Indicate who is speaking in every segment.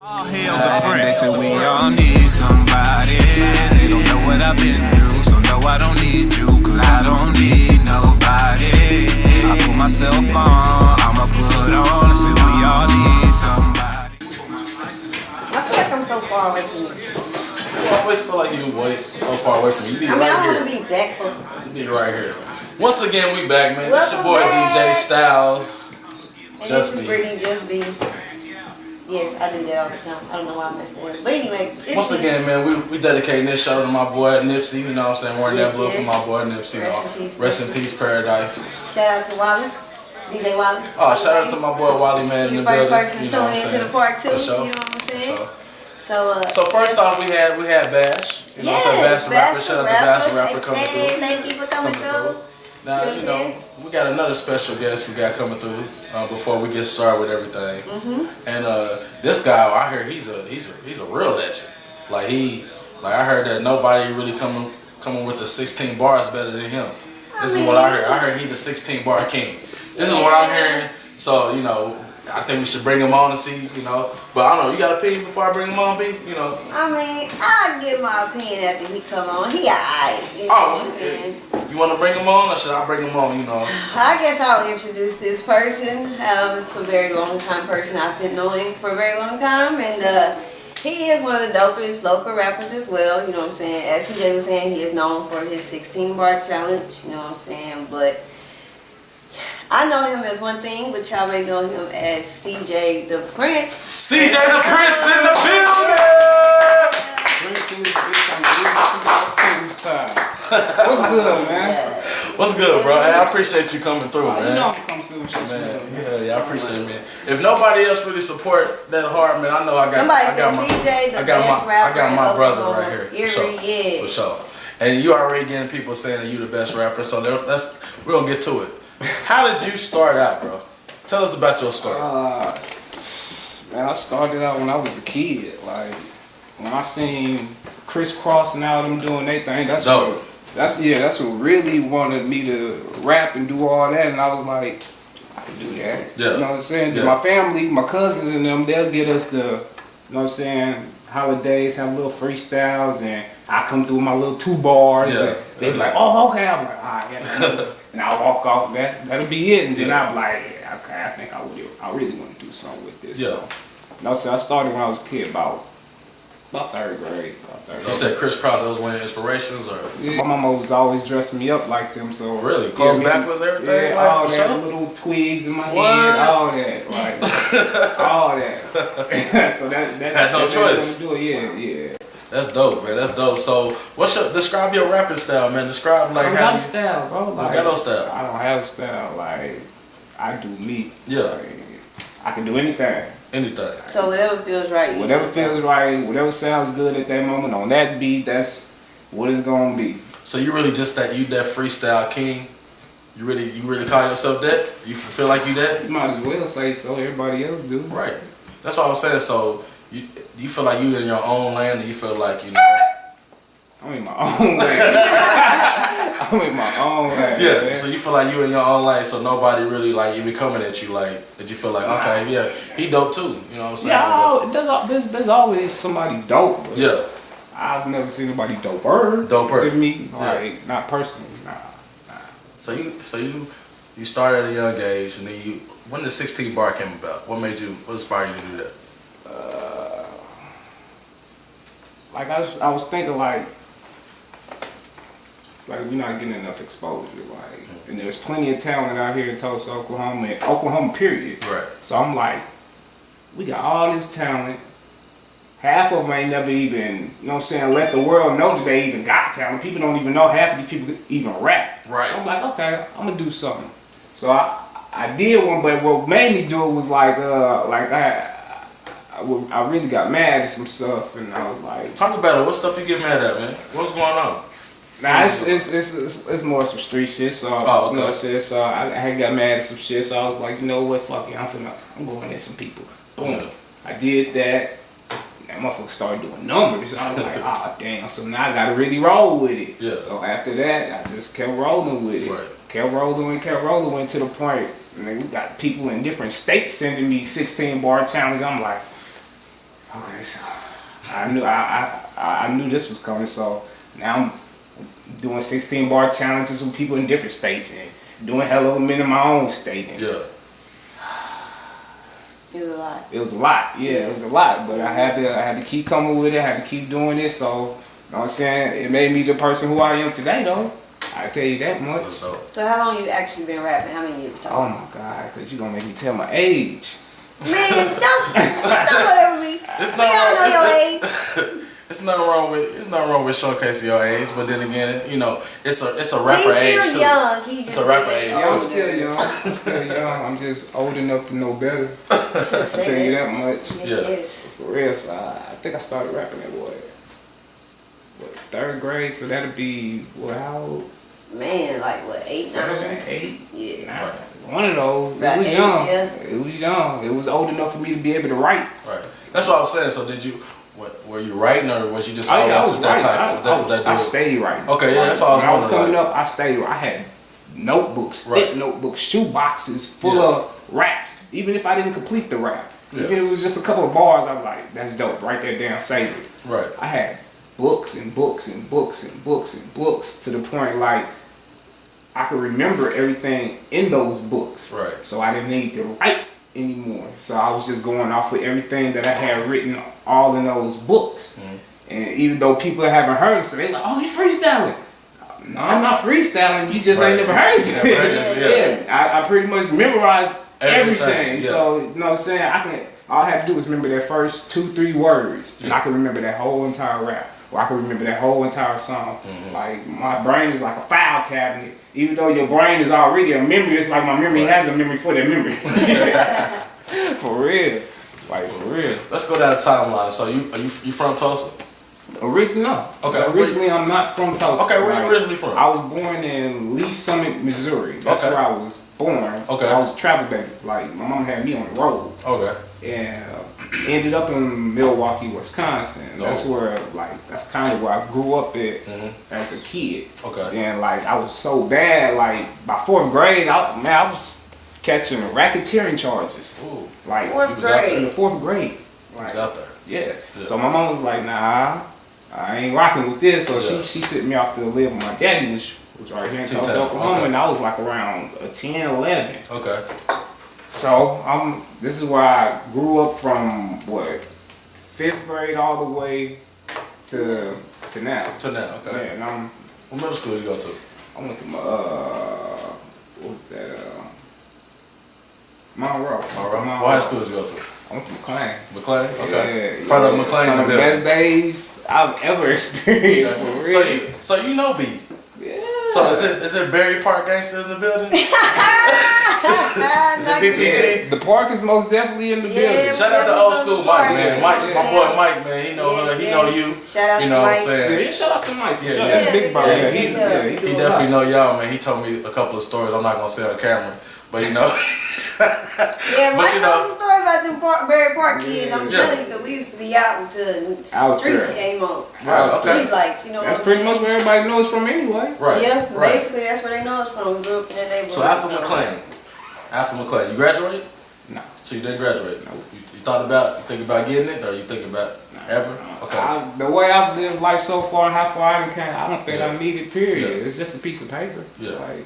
Speaker 1: They say we all need somebody. They don't know what I've been through, so no, I don't need you, cause I don't need nobody. I put myself on, I'ma put on. They say we all need somebody.
Speaker 2: I feel like I'm so far away from you.
Speaker 3: You always feel like you so far away from me. You be
Speaker 2: I mean,
Speaker 3: right
Speaker 2: I
Speaker 3: here.
Speaker 2: don't want to be that close.
Speaker 3: You be right here. Once again, we back, man. It's your boy
Speaker 2: Welcome back.
Speaker 3: DJ Stylez.
Speaker 2: And
Speaker 3: Just
Speaker 2: this is
Speaker 3: B.
Speaker 2: Britney, Just B. Yes, I do that all the time. I don't know why I messed that up. But anyway,
Speaker 3: Once again, man, we dedicating this show to my boy Nipsey. You know what I'm saying? Wearing
Speaker 2: Yes,
Speaker 3: that blue
Speaker 2: yes.
Speaker 3: for my boy Nipsey. Rest in peace, Paradise.
Speaker 2: Shout out to Wally, DJ Wally.
Speaker 3: Oh, shout out to my boy Wally, man, in
Speaker 2: You
Speaker 3: the
Speaker 2: the first
Speaker 3: building.
Speaker 2: person
Speaker 3: You
Speaker 2: to
Speaker 3: know
Speaker 2: tune
Speaker 3: what I'm
Speaker 2: into
Speaker 3: saying?
Speaker 2: the part two.
Speaker 3: For sure.
Speaker 2: You know what I'm
Speaker 3: For
Speaker 2: saying?
Speaker 3: sure.
Speaker 2: So
Speaker 3: first off, we had Bash. You know what I'm saying? Bash the rapper. Shout out to Bash the rapper coming through.
Speaker 2: Thank you for coming through.
Speaker 3: Now,
Speaker 2: You know what I'm saying?
Speaker 3: we got another special guest we got coming through before we get started with everything. And this guy, I hear he's a real legend. Like I heard that nobody really coming with the 16 bars better than him. This is what I heard. I heard he's the 16 bar king. This is what I'm hearing. So, you know, I think we should bring him on and see, you know. But I don't know, you got an opinion before I bring him on, B? You know.
Speaker 2: I mean, I'll give my opinion after he come on. He alright. You know what I'm saying?
Speaker 3: You want to bring him on or should I bring him on, you know?
Speaker 2: I guess I'll introduce this person. It's a very long time person I've been knowing for a very long time. And he is one of the dopest local rappers as well. You know what I'm saying? As TJ was saying, he is known for his 16 bar challenge. You know what I'm saying? But I know him as one thing, but y'all may know him as CJ the Prince.
Speaker 3: CJ the Prince in the building!
Speaker 4: What's good, man?
Speaker 3: What's good, bro? Hey, I appreciate you coming through, man.
Speaker 4: You know I'm coming through with shit, man.
Speaker 3: Yeah, I appreciate it, man. If nobody else really support that hard, man, I know I got.
Speaker 2: Somebody
Speaker 3: I got
Speaker 2: said CJ the best rapper.
Speaker 3: I got my
Speaker 2: in
Speaker 3: brother
Speaker 2: Oklahoma.
Speaker 3: right here.
Speaker 2: Here
Speaker 3: For sure.
Speaker 2: he is.
Speaker 3: For sure. And you already getting people saying that you the best rapper, so we're gonna get to it. How did you start out, bro? Tell us about your story.
Speaker 4: Man, I started out when I was a kid. Like when I seen Crisscross and all them doing their thing. That's what really wanted me to rap and do all that. And I was like, I can do that.
Speaker 3: Yeah.
Speaker 4: You know what I'm saying?
Speaker 3: Yeah.
Speaker 4: My family, my cousins and them, they'll get us the, you know what I'm saying, holidays, have little freestyles, and I come through with my little 2 bars.
Speaker 3: Yeah.
Speaker 4: And they be like, oh, okay. I'm like, all right, yeah. And I'll walk off, that'll be it. And then I'll be like, okay, I think I really want to do something with this.
Speaker 3: Yeah.
Speaker 4: So, you know, so I started when I was a kid, about 3rd grade.
Speaker 3: You said Crisscross, that was one of your inspirations, or?
Speaker 4: Yeah, my mama was always dressing me up like them, so
Speaker 3: Really? Clothes backwards, everything?
Speaker 4: yeah,
Speaker 3: like,
Speaker 4: all
Speaker 3: for
Speaker 4: that,
Speaker 3: sure?
Speaker 4: little twigs in my
Speaker 3: What?
Speaker 4: head, all that, like all that. So that
Speaker 3: Had no
Speaker 4: that's
Speaker 3: choice.
Speaker 4: what I'm doing. Yeah.
Speaker 3: That's dope, man. That's dope. So, describe your rapping style, man? Describe like
Speaker 4: I don't
Speaker 3: how
Speaker 4: got a
Speaker 3: you.
Speaker 4: style, bro. Like,
Speaker 3: got no style.
Speaker 4: I don't have a style. Like I do me.
Speaker 3: Yeah.
Speaker 4: Like, I can do anything.
Speaker 3: Anything.
Speaker 2: So whatever feels right. you
Speaker 4: Whatever
Speaker 2: do.
Speaker 4: feels right, whatever sounds good at that moment on that beat, that's what it's gonna be.
Speaker 3: So you really just that freestyle king? You really call yourself that? You feel like you that?
Speaker 4: You might as well say so. Everybody else do.
Speaker 3: Right. That's what I'm saying. So you feel like you in your own lane, and you feel like
Speaker 4: I'm in my own way. I'm in my own way.
Speaker 3: Yeah.
Speaker 4: Man.
Speaker 3: So you feel like you in your own lane, so nobody really like even coming at you like that. You feel like okay, yeah, he dope too. You know what I'm saying?
Speaker 4: Yeah, there's always somebody dope. But
Speaker 3: Yeah.
Speaker 4: I've never seen anybody doper.
Speaker 3: Doper.
Speaker 4: Than me. Like not personally. Nah.
Speaker 3: So you started at a young age, and then when the 16 bar came about, what inspired you to do that?
Speaker 4: Like I was thinking like we're not getting enough exposure. Like, and there's plenty of talent out here in Tulsa, Oklahoma, and Oklahoma period.
Speaker 3: Right.
Speaker 4: So I'm like, we got all this talent. Half of them ain't never even, you know what I'm saying, let the world know that they even got talent. People don't even know half of these people even rap.
Speaker 3: Right.
Speaker 4: So I'm like, okay, I'm gonna do something. So I did one, but what made me do it was like I really got mad at some stuff, and I was like,
Speaker 3: Talk about it. What stuff you get mad at, man? What's going on?
Speaker 4: nah, it's more some street shit. So
Speaker 3: okay.
Speaker 4: you know what I'm saying. So I had got mad at some shit. So I was like, you know what, fuck it, I'm going at some people. Boom. I did that. That motherfucker started doing numbers. I was like, ah, damn. So now I gotta really roll with it.
Speaker 3: Yeah.
Speaker 4: So after that, I just kept rolling with it.
Speaker 3: Right.
Speaker 4: Kept rolling to the point. And then we got people in different states sending me 16 bar challenge. I'm like, Okay, so I knew this was coming. So now I'm doing 16 bar challenges with people in different states and doing hella of them in my own state. And
Speaker 3: Yeah.
Speaker 2: It was a lot.
Speaker 4: it was a lot. Yeah, it was a lot. But I had to keep coming with it. I had to keep doing it. So, you know what I'm saying? It made me the person who I am today, though. I tell you that much.
Speaker 3: That's dope.
Speaker 2: So how long you actually been rapping? How many years?
Speaker 4: Oh my God, because you're going to make me tell my age.
Speaker 2: Man, don't whatever me.
Speaker 3: It's
Speaker 2: We all know your age.
Speaker 3: It's nothing wrong with showcasing your age, but then again, you know, it's a rapper
Speaker 2: He's
Speaker 3: age
Speaker 2: still
Speaker 3: too.
Speaker 2: young. He's just
Speaker 3: It's a rapper
Speaker 2: getting
Speaker 3: age.
Speaker 4: Yeah, I'm
Speaker 2: older.
Speaker 4: still young. I'm still young. I'm just old enough to know better. I'll
Speaker 2: Say
Speaker 4: tell you
Speaker 2: that.
Speaker 4: that much.
Speaker 3: Yeah.
Speaker 2: Yes.
Speaker 4: For real, so I think I started rapping at what, 3rd grade? So that'll be, how old?
Speaker 2: Man, like what, 8,
Speaker 4: 7,
Speaker 2: 9?
Speaker 4: 8?
Speaker 2: Yeah.
Speaker 3: Right.
Speaker 4: One of those.
Speaker 2: About
Speaker 4: It was
Speaker 2: 8,
Speaker 4: young.
Speaker 2: yeah.
Speaker 4: It was young. It was old enough for me to be able to write.
Speaker 3: Right. That's what I was saying. So did you? Were you writing, or was you just
Speaker 4: Oh, yeah, I
Speaker 3: always
Speaker 4: was
Speaker 3: just that
Speaker 4: writing.
Speaker 3: type?
Speaker 4: I stayed writing.
Speaker 3: Okay, yeah, that's all I was
Speaker 4: When I was
Speaker 3: wondering.
Speaker 4: coming up, I stayed. I had notebooks,
Speaker 3: Right.
Speaker 4: thick notebooks, shoe boxes full
Speaker 3: Yeah.
Speaker 4: of raps. Even if I didn't complete the rap,
Speaker 3: Yeah.
Speaker 4: even if it was just a couple of bars, I'm like, that's dope. Write that down, save it.
Speaker 3: Right.
Speaker 4: I had books and books and books and books and books to the point like I could remember everything in those books.
Speaker 3: Right.
Speaker 4: So I didn't need to write anymore. So I was just going off of everything that I had written all in those books. And even though people haven't heard it, so they like, oh, he's freestyling. No, I'm not freestyling. You just ain't
Speaker 3: Right.
Speaker 4: never heard it.
Speaker 3: Never heard it, yeah.
Speaker 4: I pretty much memorized everything.
Speaker 3: Yeah.
Speaker 4: So you know what I'm saying? All I had to do was remember that first 2-3 words, and I could remember that whole entire rap. Or I could remember that whole entire song. Like my brain is like a file cabinet. Even though your brain is already a memory, it's like my memory has a memory for that memory. For real. Like for real.
Speaker 3: Let's go down the timeline. So you from Tulsa?
Speaker 4: Originally, no.
Speaker 3: Okay.
Speaker 4: Originally, I'm not from Tulsa.
Speaker 3: Okay, where
Speaker 4: Like,
Speaker 3: you originally from?
Speaker 4: I was born in Lee Summit, Missouri. That's
Speaker 3: Okay.
Speaker 4: where I was born.
Speaker 3: Okay.
Speaker 4: I was a travel baby. Like my mom had me on the road.
Speaker 3: Okay.
Speaker 4: And ended up in Milwaukee, Wisconsin. That's where, that's kind of where I grew up at as a kid.
Speaker 3: Okay.
Speaker 4: And I was so bad, by 4th grade, I was catching racketeering charges.
Speaker 3: Ooh.
Speaker 4: Like
Speaker 2: Fourth
Speaker 3: you was out
Speaker 2: grade.
Speaker 4: in the 4th grade.
Speaker 3: You was out there.
Speaker 4: Yeah. So my mom was like, nah, I ain't rocking with this. So
Speaker 3: Yeah.
Speaker 4: she sent me off to live with my daddy, which was right here in Tulsa,
Speaker 3: E10,
Speaker 4: Oklahoma,
Speaker 3: okay.
Speaker 4: and I was around 10, 11.
Speaker 3: Okay.
Speaker 4: So this is where I grew up from 5th grade all the way to now.
Speaker 3: To now. Okay.
Speaker 4: Yeah, and
Speaker 3: What middle school you go to?
Speaker 4: I went to my what was that? Monroe.
Speaker 3: All right. What high school did you go to?
Speaker 4: I went to McLean.
Speaker 3: McLean. Okay.
Speaker 4: Yeah,
Speaker 3: Part of
Speaker 4: yeah.
Speaker 3: McLean.
Speaker 4: Some of the best days I've ever experienced. For real.
Speaker 3: So you know B.
Speaker 4: Yeah.
Speaker 3: So is it Berry Park gangsters in the building? Is it BPG?
Speaker 4: The park is most definitely in the
Speaker 2: Yeah.
Speaker 4: building.
Speaker 3: Shout out to old school Mike, man.
Speaker 2: Yeah.
Speaker 3: Mike, my boy Mike, man. He know
Speaker 2: Yes,
Speaker 3: he know
Speaker 2: yes.
Speaker 3: you.
Speaker 2: Shout out
Speaker 3: You
Speaker 2: to
Speaker 3: know what I'm
Speaker 2: Mike.
Speaker 3: saying?
Speaker 4: Yeah, shout out to Mike.
Speaker 3: Yeah,
Speaker 4: Shout out
Speaker 3: yeah.
Speaker 4: to Big Brother.
Speaker 3: Yeah,
Speaker 4: he
Speaker 3: he
Speaker 4: do
Speaker 3: He
Speaker 4: a
Speaker 3: definitely
Speaker 4: lot.
Speaker 3: know y'all, man. He told me a couple of stories. I'm not gonna say on camera, but you know.
Speaker 2: Yeah,
Speaker 3: But
Speaker 2: Mike
Speaker 3: you
Speaker 2: knows
Speaker 3: know-
Speaker 2: some story about them Berry Park kids. I'm
Speaker 3: Yeah.
Speaker 2: telling you, 'cause we used to be out until
Speaker 4: Out
Speaker 2: streets
Speaker 4: there.
Speaker 2: came on.
Speaker 3: Right, okay.
Speaker 2: Street lights, you know
Speaker 4: That's
Speaker 2: what
Speaker 4: pretty
Speaker 2: I'm
Speaker 4: much where everybody knows from anyway.
Speaker 3: Right.
Speaker 2: Yeah,
Speaker 3: Right.
Speaker 2: basically that's where they know us from. We grew up in that neighborhood.
Speaker 3: So after McLean, you graduated?
Speaker 4: No.
Speaker 3: So you didn't graduate? No. You think about getting it, or you think about ever? Okay.
Speaker 4: The way I've lived life so far and how far I came, I don't think
Speaker 3: Yeah.
Speaker 4: I need it, period.
Speaker 3: Yeah.
Speaker 4: It's just a piece of paper.
Speaker 3: Yeah.
Speaker 4: Like,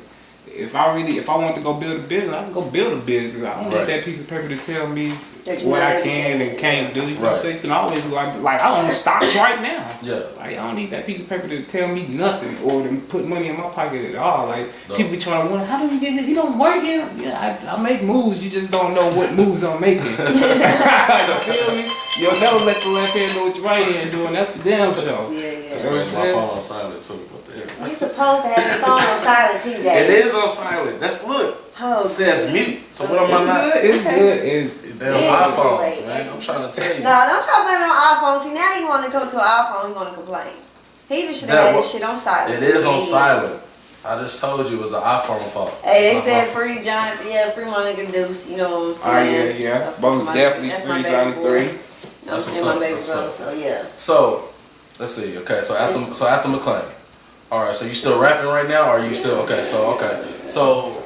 Speaker 4: if I want to go build a business, I can go build a business. I don't
Speaker 3: Right.
Speaker 4: need that piece of paper to tell me
Speaker 2: That you
Speaker 4: what
Speaker 2: not
Speaker 4: I can
Speaker 2: educated.
Speaker 4: and can't do. You know what I'm
Speaker 3: Right.
Speaker 4: saying? You can always go out, I own stocks right now.
Speaker 3: Yeah.
Speaker 4: Like, I don't need that piece of paper to tell me nothing or to put money in my pocket at all. Like,
Speaker 3: No.
Speaker 4: people be trying to wonder, how do he get it? He don't work here. Yeah, I make moves. You just don't know what moves I'm making. You feel me? You'll never let the left hand know what your right hand doing. That's the damn show.
Speaker 2: Yeah,
Speaker 4: You
Speaker 3: That's
Speaker 4: know
Speaker 3: my
Speaker 4: what I'm saying?
Speaker 3: phone on silent too. What the hell?
Speaker 2: You supposed to have your phone on silent, TJ.
Speaker 3: It is on silent. That's look.
Speaker 2: Oh,
Speaker 3: It says
Speaker 2: goodness.
Speaker 3: mute. So what am I
Speaker 4: It's
Speaker 3: not?
Speaker 4: good. It's good. It's
Speaker 3: Damn
Speaker 2: Yeah,
Speaker 3: iPhones,
Speaker 2: wait.
Speaker 3: man. I'm trying to tell you.
Speaker 2: No, don't try to blame it on iPhone. See, now he want to come to an iPhone, he want to complain. He just should have had his shit on silent.
Speaker 3: It is on silent. I just told you it was an iPhone fault.
Speaker 2: Hey, they
Speaker 3: My
Speaker 2: said
Speaker 3: fault.
Speaker 2: free Jonathan, free Monica Deuce, you know what I'm
Speaker 4: oh yeah,
Speaker 2: saying?
Speaker 4: yeah.
Speaker 2: That's
Speaker 4: Most
Speaker 2: my-
Speaker 4: definitely
Speaker 2: that's my
Speaker 4: free
Speaker 2: baby
Speaker 4: Johnny
Speaker 2: boy.
Speaker 4: 3.
Speaker 2: You know what I'm
Speaker 3: That's
Speaker 2: saying,
Speaker 3: what's
Speaker 2: my baby
Speaker 3: up,
Speaker 2: brother,
Speaker 3: that's
Speaker 2: so yeah.
Speaker 3: So, let's see. Okay, so after McLean. All right, so you still rapping right now, or are you still okay? So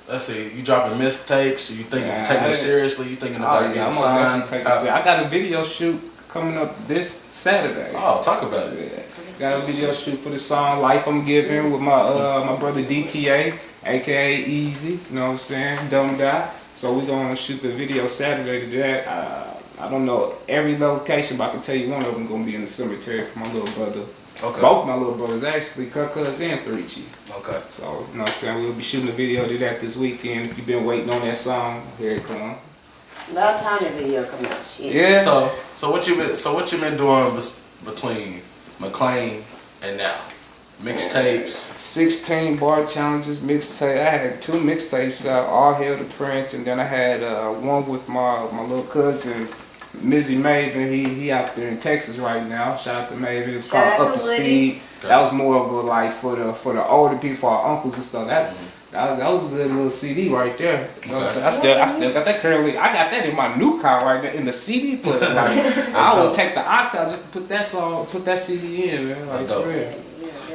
Speaker 3: let's see. You dropping mixtapes? You thinking
Speaker 4: Yeah,
Speaker 3: taking
Speaker 4: I-
Speaker 3: it seriously? You thinking
Speaker 4: Oh,
Speaker 3: about
Speaker 4: yeah,
Speaker 3: getting
Speaker 4: I'm
Speaker 3: signed?
Speaker 4: gonna take this. I got a video shoot coming up this Saturday.
Speaker 3: Oh, talk about it.
Speaker 4: Yeah. Got a video shoot for the song "Life I'm Giving" with my brother DTA, aka Easy. You know what I'm saying? Don't die. So we gonna shoot the video Saturday to that. I don't know every location, but I can tell you one of them gonna be in the cemetery for my little brother.
Speaker 3: Okay.
Speaker 4: Both my little brothers actually, Cuz and 3G.
Speaker 3: Okay.
Speaker 4: So, you know what I'm saying? We'll be shooting a video to that this weekend. If you've been waiting on that song, here it comes.
Speaker 2: About time the video come out. Shit.
Speaker 4: Yeah.
Speaker 3: So what you been doing between McLean and now? Mixtapes.
Speaker 4: 16 bar challenges, mixtape. I had 2 mixtapes out, All Hail the Prince, and then I had one with my little cousin, Mizzy Maven. He out there in Texas right now. Shout out to Maven. It was called
Speaker 2: Shout out
Speaker 4: Up
Speaker 2: to
Speaker 4: to
Speaker 2: Liddy.
Speaker 4: Speed. That was more of a like for the older people, our uncles and stuff. That was a good little CD right there. You know what I'm saying? I still got that currently. I got that in my new car right there in the CD player. Like, I would take the aux out just to put that CD in, man. Like,
Speaker 3: That's dope.
Speaker 4: for real.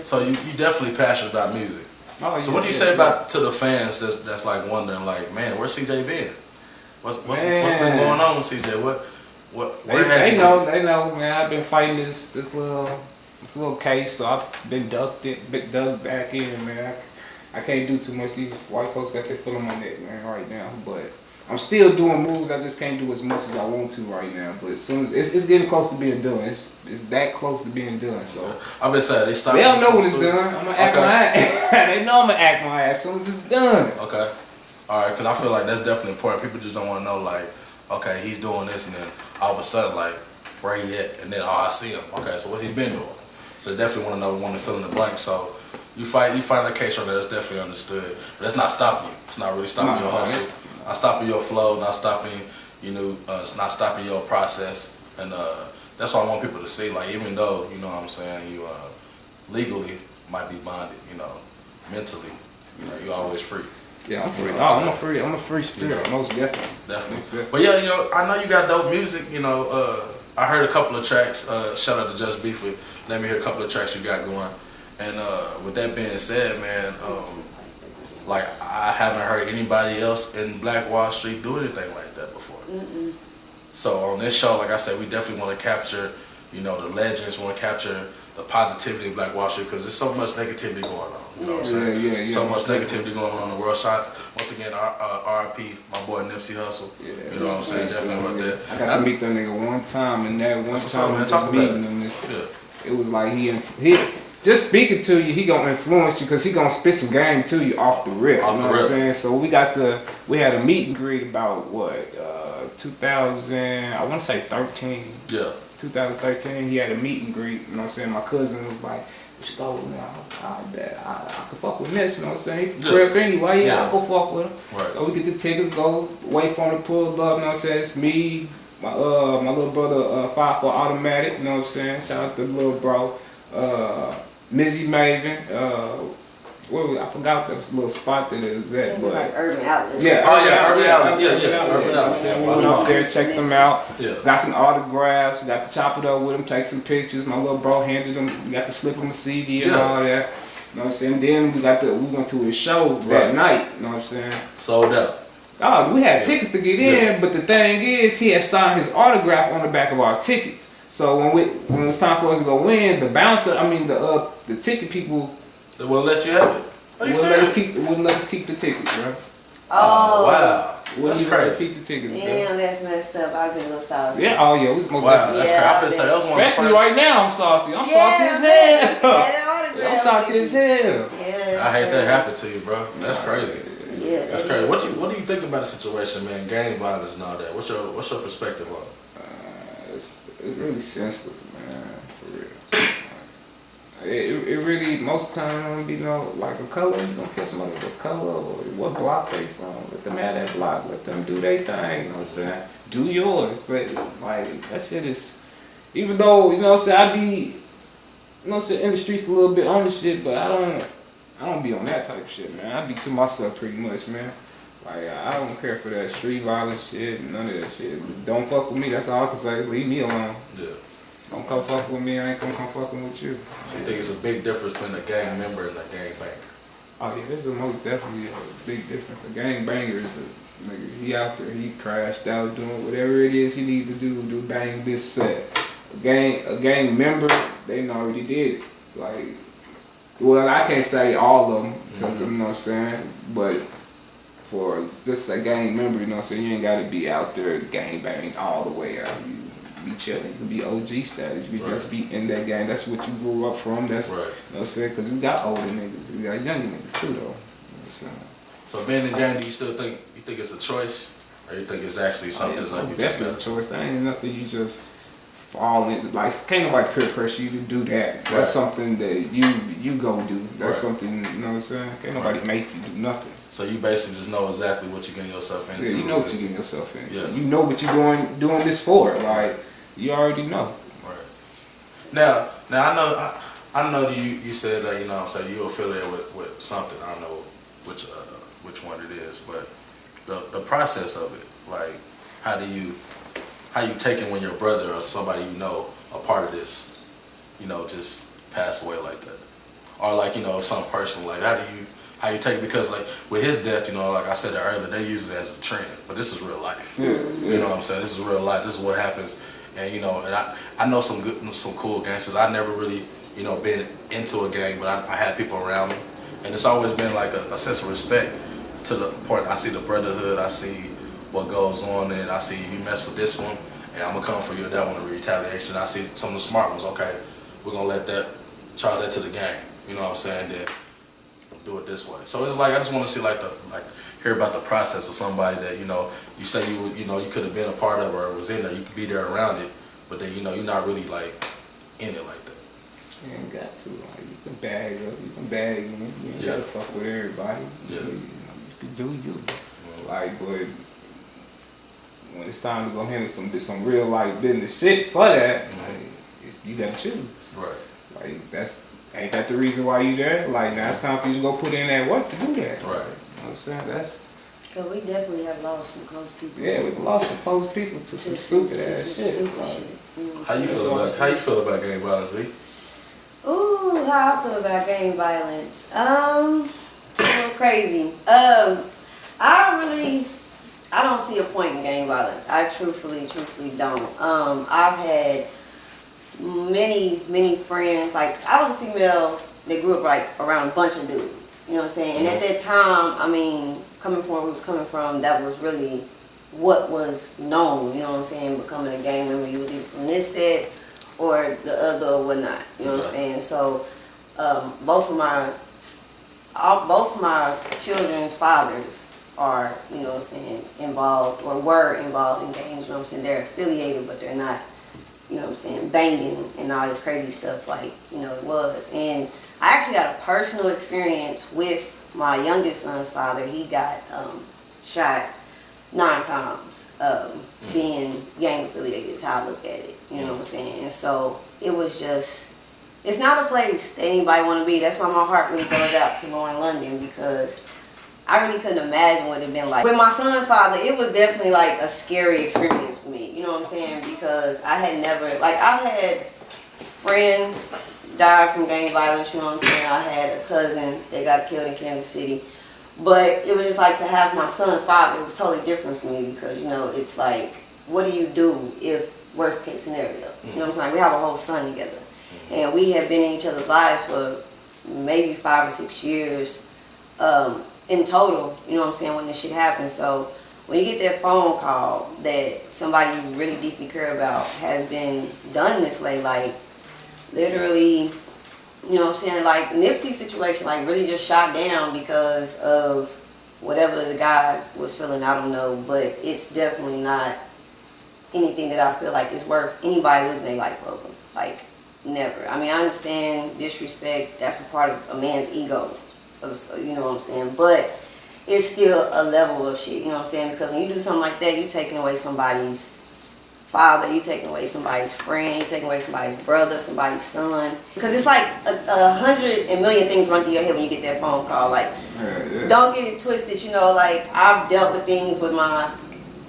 Speaker 3: So you definitely passionate about music.
Speaker 4: Oh,
Speaker 3: So
Speaker 4: yeah,
Speaker 3: what do you
Speaker 4: yeah,
Speaker 3: say
Speaker 4: yeah.
Speaker 3: about to the fans that's like wondering like, man, where's CJ been? What's been
Speaker 4: Man.
Speaker 3: going on with CJ? Where has
Speaker 4: They
Speaker 3: he
Speaker 4: know,
Speaker 3: been?
Speaker 4: man. I've been fighting this little case, so I've been dug back in, man. I can't do too much. These white folks got their foot on my neck, man, right now. But I'm still doing moves. I just can't do as much as I want to right now. But as soon as it's getting close to being done, it's that close to being done. So
Speaker 3: I've been saying they stopped.
Speaker 4: they don't
Speaker 3: you
Speaker 4: know
Speaker 3: from
Speaker 4: when it's
Speaker 3: studio?
Speaker 4: done. I'm gonna act my ass. They know I'm gonna act my ass as soon as it's done.
Speaker 3: Okay. All right, because I feel like that's definitely important. People just don't want to know, like, okay, he's doing this, and then all of a sudden, like, where he at? And then, oh, I see him. Okay, so what he been doing? So they definitely want to know, want to fill in the blank. So you find that case right there, that's definitely understood. But that's not stopping you. It's not really stopping your hustle. Not stopping your flow. Not stopping, it's not stopping your process. And that's what I want people to see. Like, even though, you know what I'm saying, you legally might be bonded, mentally, you're always free.
Speaker 4: Yeah, I'm free.
Speaker 3: You know what
Speaker 4: I'm a free spirit, most definitely.
Speaker 3: Definitely. But yeah, I know you got dope music. I heard a couple of tracks. Shout out to Just B for letting me hear a couple of tracks you got going. And with that being said, man, like I haven't heard anybody else in Black Wall Street do anything like that before. So on this show, like I said, we definitely want to capture, the legends. We want to capture the positivity of Black Wall Street because there's so much negativity going on. You know what I'm saying?
Speaker 4: Yeah.
Speaker 3: So much negativity going on in the world. Once again, RIP, my boy Nipsey Hustle.
Speaker 4: Yeah,
Speaker 3: You know what I'm saying? Definitely about that.
Speaker 4: I got to meet that nigga one time, and that one
Speaker 3: What's
Speaker 4: time
Speaker 3: up, man?
Speaker 4: just
Speaker 3: Talk about
Speaker 4: meeting
Speaker 3: it.
Speaker 4: him,
Speaker 3: Yeah.
Speaker 4: it was like he just speaking to you, he gonna influence you because he gonna spit some game to you off the rip.
Speaker 3: Off
Speaker 4: You
Speaker 3: the
Speaker 4: know what I'm
Speaker 3: rip.
Speaker 4: saying? So we had a meet and greet about 2000, I want to say 13.
Speaker 3: Yeah.
Speaker 4: 2013, he had a meet and greet. You know what I'm saying? My cousin was like, we should go. I was like, I bet I could fuck with Nips. You know what I'm saying? He from crib anyway. Yeah, I'll go fuck with him.
Speaker 3: Right.
Speaker 4: So we get the tickets, go wait for him to pull up. You know what I'm saying? It's me, my little brother, 5 for Automatic. You know what I'm saying? Shout out to the little bro, Mizzy Maven. I forgot that was a little spot that it was at.
Speaker 2: But like Urban Outlet.
Speaker 4: Yeah.
Speaker 3: Oh yeah, Urban Outlet. Yeah,
Speaker 4: Urban
Speaker 3: Outlet.
Speaker 4: Outlet. We went up there, checked them out.
Speaker 3: Yeah.
Speaker 4: Got some autographs. Got to chop it up with him, take some pictures. My little bro handed him. We got to slip him a CD and all that. You know what I'm saying? Then we went to his show that night. You know what I'm saying?
Speaker 3: Sold out.
Speaker 4: Oh, we had tickets to get in, but the thing is, he had signed his autograph on the back of our tickets. So when it was time for us to go in, the bouncer, the ticket people,
Speaker 3: They won't let you have it. Are you serious?
Speaker 4: wouldn't let us keep the tickets, bro.
Speaker 3: Oh wow,
Speaker 4: Wouldn't
Speaker 3: that's
Speaker 4: even let us
Speaker 3: crazy.
Speaker 4: keep the tickets, bro.
Speaker 2: Damn, that's messed up. I've been a little salty.
Speaker 4: Yeah, oh yeah, we was most
Speaker 3: Wow,
Speaker 4: definitely.
Speaker 3: that's crazy. I feel say that was one of the
Speaker 4: Especially
Speaker 3: first.
Speaker 4: right now, I'm salty. I'm salty as
Speaker 2: man,
Speaker 4: hell.
Speaker 2: you can have that autograph.
Speaker 4: I'm salty as hell.
Speaker 2: Yeah,
Speaker 3: I hate that happened to you, bro. That's crazy.
Speaker 2: Yeah,
Speaker 3: That's crazy. What do you think about the situation, man? Gang violence and all that. What's your perspective on it?
Speaker 4: It's really senseless, man. For real. It really, most of the time, it don't be like a color. You don't care somebody with a color or what block they from. Let them have that block. Let them do their thing. You know what I'm saying? Do yours. But, like, that shit is, even though, you know what I'm saying, I be, you know what I'm saying, in the streets a little bit on the shit, but I don't be on that type of shit, man. I be to myself pretty much, man. Like, I don't care for that street violence shit, none of that shit. Don't fuck with me, that's all I can say. Leave me alone.
Speaker 3: Yeah.
Speaker 4: Don't come fuck with me, I ain't gonna come fucking with you.
Speaker 3: So you think it's a big difference between a gang member and a gang banger?
Speaker 4: Oh yeah, there's most definitely a big difference. A gang banger is a nigga, he out there, he crashed out doing whatever it is he need to do bang this set. a gang member, they already did it. Like, well, I can't say all of them because you know what I'm saying, but for just a gang member, you know what I'm saying, you ain't got to be out there gang banging all the way out. You be chilling. You can be OG status. You just be in that gang. That's what you grew up from. That's you know what I'm saying, because we got older niggas, we got younger niggas too though. You know what I'm saying?
Speaker 3: So being in the gang, do you still think it's a choice, or you think it's actually something like you just got?
Speaker 4: A choice. That ain't nothing you just fall into. Like, can't nobody peer pressure you to do that. That's something that you go do. That's something, you know what I'm saying. Can't nobody make you do nothing.
Speaker 3: So you basically just know exactly what you're getting yourself into.
Speaker 4: Yeah, you know what you're getting yourself into.
Speaker 3: Yeah.
Speaker 4: You know what you're doing this for. Like, you already know.
Speaker 3: Right. Now I know you said that, you know what I'm saying, you're affiliated with something. I don't know which one it is, but the process of it, like how you take it when your brother or somebody you know a part of this, you know, just pass away like that, or like, you know, something personal, like how you take it, because like with his death, you know, like I said earlier, they use it as a trend, but this is real life.
Speaker 4: Yeah.
Speaker 3: You know what I'm saying? This is real life. This is what happens, and you know, and I know some cool gangsters. I never really, you know, been into a gang, but I had people around me, and it's always been like a sense of respect to the point. I see the brotherhood, I see what goes on, and I see you mess with this one, and I'm gonna come for you, that one, in retaliation. I see some of the smart ones. Okay, we're gonna let that, charge that to the gang. You know what I'm saying? Then do it this way. So it's like I just want to see hear about the process of somebody that, you know, you say you could have been a part of or was in there, you could be there around it, but then, you know, you're not really like in it like that.
Speaker 4: You ain't got to. Like, you can bag up, you can bag in. You ain't gotta fuck with everybody.
Speaker 3: Yeah.
Speaker 4: You can do you. Like, but when it's time to go handle some real life business shit for that, like, you gotta choose.
Speaker 3: Right.
Speaker 4: Like, ain't that the reason why you there? Like, now it's time for you to go put in that work to do that.
Speaker 3: Right.
Speaker 4: You know what I'm saying?
Speaker 2: Cause we definitely have lost some close people.
Speaker 4: Yeah, we've lost some close people to some stupid ass shit.
Speaker 3: How you feel about gang violence, B?
Speaker 2: Ooh, how I feel about gang violence? It's a little crazy. I don't see a point in gang violence. I truthfully don't. I've had many friends. Like, I was a female that grew up like around a bunch of dudes. You know what I'm saying? And at that time, I mean, coming from where we was coming from, that was really what was known. You know what I'm saying? Becoming a gang member, you was either from this set or the other or whatnot. You know what I'm saying? So both of my children's fathers are, you know what I'm saying, involved or were involved in gangs. You know what I'm saying? They're affiliated, but they're not, you know what I'm saying, banging and all this crazy stuff like, you know, it was. And I actually got a personal experience with my youngest son's father. He got shot 9 times, being gang affiliated is how I look at it. You know what I'm saying? And so it was just, it's not a place that anybody want to be. That's why my heart really goes out to Lauren London, because I really couldn't imagine what it had been like. With my son's father, it was definitely like a scary experience for me. You know what I'm saying? Because I had never, like, I've had friends die from gang violence, you know what I'm saying? I had a cousin that got killed in Kansas City. But it was just like, to have my son's father, it was totally different for me, because, you know, it's like, what do you do if worst case scenario? You know what I'm saying? We have a whole son together. And we have been in each other's lives for maybe 5 or 6 years in total, you know what I'm saying, when this shit happened. So when you get that phone call that somebody you really deeply care about has been done this way, like, literally, you know what I'm saying, like Nipsey's situation, like really just shot down because of whatever the guy was feeling, I don't know, but it's definitely not anything that I feel like is worth anybody losing their life over. Like, never. I mean, I understand disrespect, that's a part of a man's ego, you know what I'm saying, but it's still a level of shit, you know what I'm saying, because when you do something like that, you're taking away somebody's father, you taking away somebody's friend, you taking away somebody's brother, somebody's son. Because it's like 100 million things run through your head when you get that phone call. Like, don't get it twisted, you know, like, I've dealt with things with my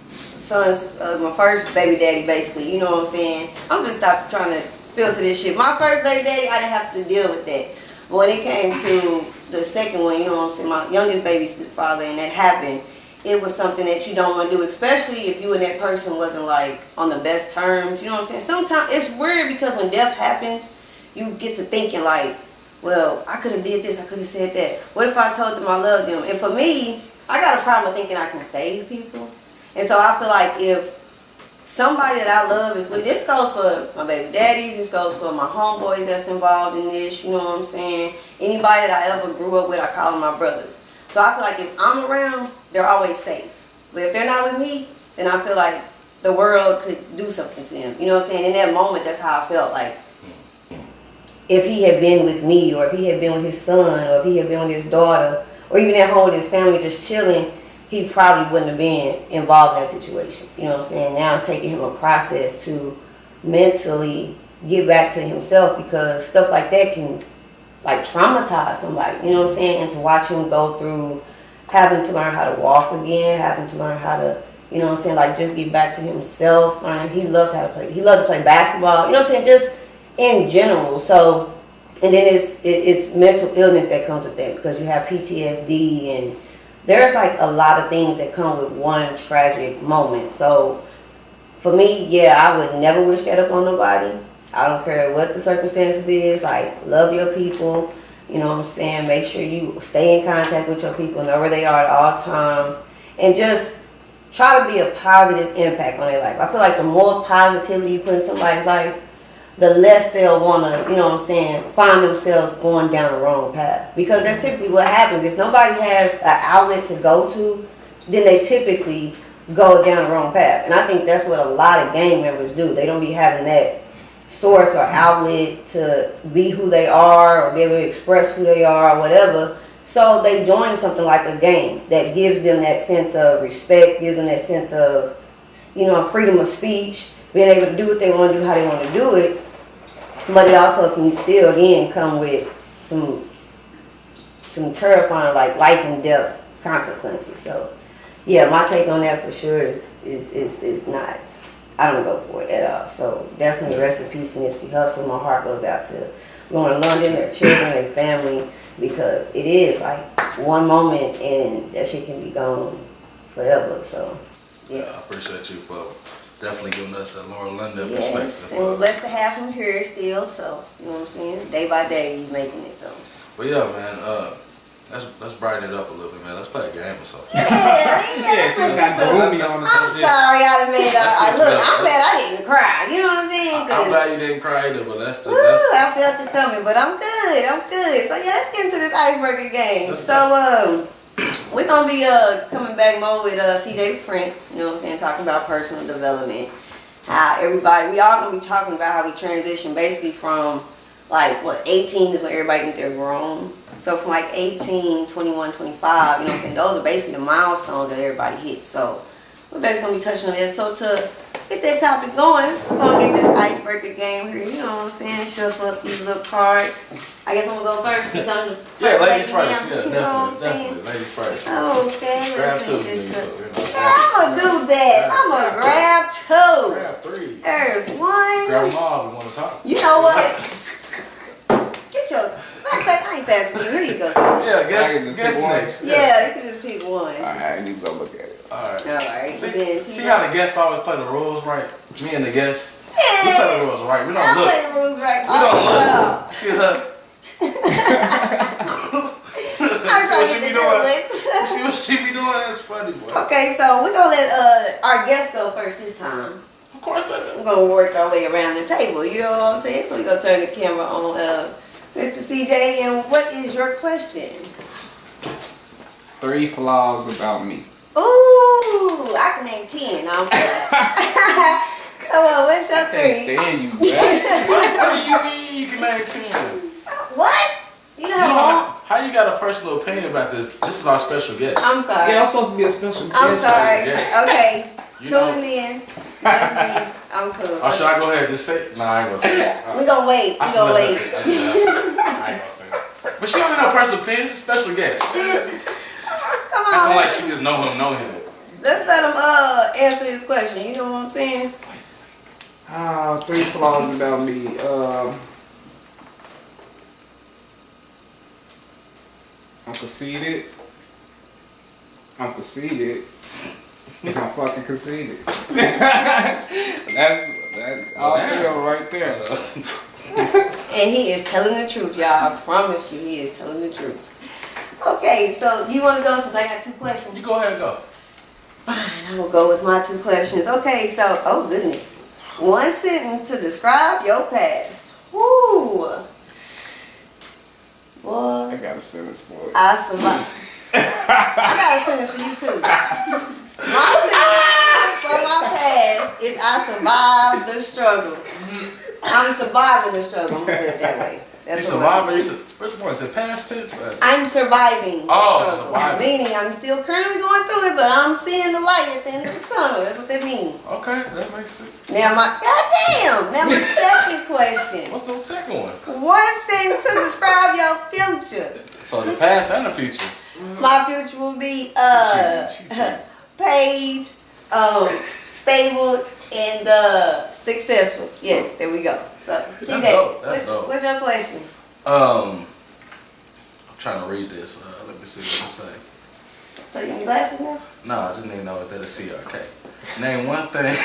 Speaker 2: son's, my first baby daddy, basically, you know what I'm saying? I'm just stop trying to filter this shit. My first baby daddy, I didn't have to deal with that. But when it came to the second one, you know what I'm saying, my youngest baby's father, and that happened, it was something that you don't want to do, especially if you and that person wasn't like on the best terms. You know what I'm saying? Sometimes it's weird because when death happens, you get to thinking like, well, I could have did this, I could have said that. What if I told them I loved them? And for me, I got a problem with thinking I can save people. And so I feel like if somebody that I love is with, this goes for my baby daddies, this goes for my homeboys that's involved in this, you know what I'm saying? Anybody that I ever grew up with, I call them my brothers. So I feel like if I'm around, they're always safe. But if they're not with me, then I feel like the world could do something to him. You know what I'm saying? In that moment, that's how I felt. Like, if he had been with me, or if he had been with his son, or if he had been with his daughter, or even at home with his family just chilling, he probably wouldn't have been involved in that situation. You know what I'm saying? Now it's taking him a process to mentally get back to himself, because stuff like that can like traumatize somebody. You know what I'm saying? And to watch him go through having to learn how to walk again, having to learn how to, you know what I'm saying, like just get back to himself. He loved how to play. He loved to play basketball. You know what I'm saying? Just in general. So, and then it's mental illness that comes with that, because you have PTSD, and there's like a lot of things that come with one tragic moment. So for me, yeah, I would never wish that upon nobody. I don't care what the circumstances is. Like, love your people. You know what I'm saying? Make sure you stay in contact with your people, know where they are at all times, and just try to be a positive impact on their life. I feel like the more positivity you put in somebody's life, the less they'll want to, you know what I'm saying, find themselves going down the wrong path. Because that's typically what happens. If nobody has an outlet to go to, then they typically go down the wrong path. And I think that's what a lot of gang members do. They don't be having that source or outlet to be who they are, or be able to express who they are, or whatever. So they join something like a gang that gives them that sense of respect, gives them that sense of, you know, freedom of speech, being able to do what they want to do, how they want to do it. But it also can still, again, come with some terrifying, like life and death consequences. So, yeah, my take on that for sure is not, I don't go for it at all. So definitely rest in peace, Nipsey Hustle. My heart goes out to going to London, their children, their family, because it is like one moment and that shit can be gone forever. So, yeah.
Speaker 3: I appreciate you for definitely giving us that Laura London
Speaker 2: Yes,
Speaker 3: perspective.
Speaker 2: and blessed to have him here still. So, you know what I'm saying? Day by day, he's making it. So.
Speaker 3: But yeah, man, let's brighten it up a little bit, man. Let's play a game or something.
Speaker 2: Yeah,
Speaker 4: so you got the movie on the
Speaker 2: I'm sorry I done made
Speaker 3: Let's
Speaker 2: look,
Speaker 3: switch it up.
Speaker 2: I'm glad I didn't cry. You know what I'm saying?
Speaker 3: I'm glad you didn't cry either, but let's
Speaker 2: I felt it coming, but I'm good. So yeah, let's get into this icebreaker game. We're gonna be coming back more with CJ the Prince, you know what I'm saying, talking about personal development. How we all gonna be talking about how we transition basically from like 18 is when everybody think they're grown. So from like 18, 21, 25, you know what I'm saying, those are basically the milestones that everybody hits. So we're basically gonna be touching on that. So to get that topic going, we're gonna get this icebreaker game here, you know what I'm saying, shuffle up these little cards. I guess I'm gonna go first since I'm the first
Speaker 3: ladies
Speaker 2: lady
Speaker 3: first.
Speaker 2: now,
Speaker 3: Yeah,
Speaker 2: you know what I'm saying?
Speaker 3: definitely. Ladies first.
Speaker 2: Okay,
Speaker 3: Grab
Speaker 2: let's
Speaker 3: two,
Speaker 2: get this up.
Speaker 3: please.
Speaker 2: Yeah, I'm gonna do that. I'm gonna grab two.
Speaker 3: Grab three.
Speaker 2: There's one.
Speaker 3: Grab them all if you want to talk.
Speaker 2: You know what? Get your. Matter of fact, I ain't passing you. Here you go.
Speaker 3: Yeah,
Speaker 4: I can
Speaker 3: guess
Speaker 4: just pick one.
Speaker 3: next.
Speaker 2: Yeah, you can just pick one.
Speaker 4: Alright, you go look at it.
Speaker 3: Alright.
Speaker 2: Then,
Speaker 3: See how the guests always play the rules right? Me and the guests. We
Speaker 2: Yeah.
Speaker 3: play the rules right. We
Speaker 2: I
Speaker 3: don't look.
Speaker 2: play the rules right.
Speaker 3: We don't
Speaker 2: Oh,
Speaker 3: look. See her?
Speaker 2: I'm trying to
Speaker 3: she
Speaker 2: get
Speaker 3: be
Speaker 2: the
Speaker 3: doing?
Speaker 2: good ones.
Speaker 3: See what she be doing? That's funny, boy.
Speaker 2: Okay, so we're gonna let our guest go first this time.
Speaker 3: Of course I do.
Speaker 2: We're gonna work our way around the table. You know what I'm saying? So we're gonna turn the camera on Mr. CJ, and what is your question?
Speaker 4: 3 flaws about me.
Speaker 2: Ooh, I can name 10. I'm Come on, what's your
Speaker 4: I can't
Speaker 2: 3?
Speaker 4: stand you, man.
Speaker 3: What do you mean you can name 10?
Speaker 2: What? You know how long?
Speaker 3: How you got a personal opinion about this? This is our special guest.
Speaker 2: I'm sorry.
Speaker 4: Yeah, I'm supposed to be a special guest.
Speaker 2: I'm sorry.
Speaker 3: Yes.
Speaker 2: Okay.
Speaker 3: You know-
Speaker 2: Tuning in. Just be. I'm cool.
Speaker 3: Or should I go ahead and just say it? Nah, I ain't gonna say it.
Speaker 2: We gonna wait.
Speaker 3: I
Speaker 2: We
Speaker 3: should
Speaker 2: gonna
Speaker 3: let her
Speaker 2: wait.
Speaker 3: say it. I ain't gonna say it. But she don't know personal opinion. It's a special guest.
Speaker 2: Come
Speaker 3: Acting
Speaker 2: on.
Speaker 3: like she just know him.
Speaker 2: Let's let him answer his question. You know what I'm saying?
Speaker 4: 3 flaws about me. I'm conceited. I'm conceited. I'm fucking conceited. That's all real right there.
Speaker 2: And he is telling the truth, y'all. I promise you, he is telling the truth. Okay, so you want to go since I got 2 questions?
Speaker 3: You go ahead and go.
Speaker 2: Fine, I'm going to go with my 2 questions. Okay, so, oh goodness. 1 sentence to describe your past. Woo! Boy.
Speaker 4: I got a sentence for it.
Speaker 2: I survived. I got a sentence for you too. My sentence for my past is I survived the struggle. I'm surviving the struggle. I'm gonna put it that way.
Speaker 3: You surviving? Which one is it? Past tense?
Speaker 2: I'm surviving the struggle.
Speaker 3: Surviving.
Speaker 2: Meaning I'm still currently going through it, but I'm seeing the light at the end of the tunnel. That's what that means.
Speaker 3: Okay, that makes sense.
Speaker 2: Now goddamn. Now my second question.
Speaker 3: What's the second one?
Speaker 2: 1 sentence to describe your future.
Speaker 3: So the past and the future.
Speaker 2: My future will be paid, stable, and successful. Yes, there we go. So TJ,
Speaker 3: That's dope.
Speaker 2: What's your question?
Speaker 3: I'm trying to read this. Let me see what it say.
Speaker 2: So you need glasses now?
Speaker 3: No, I just need to know, is that a CRK? Name 1 thing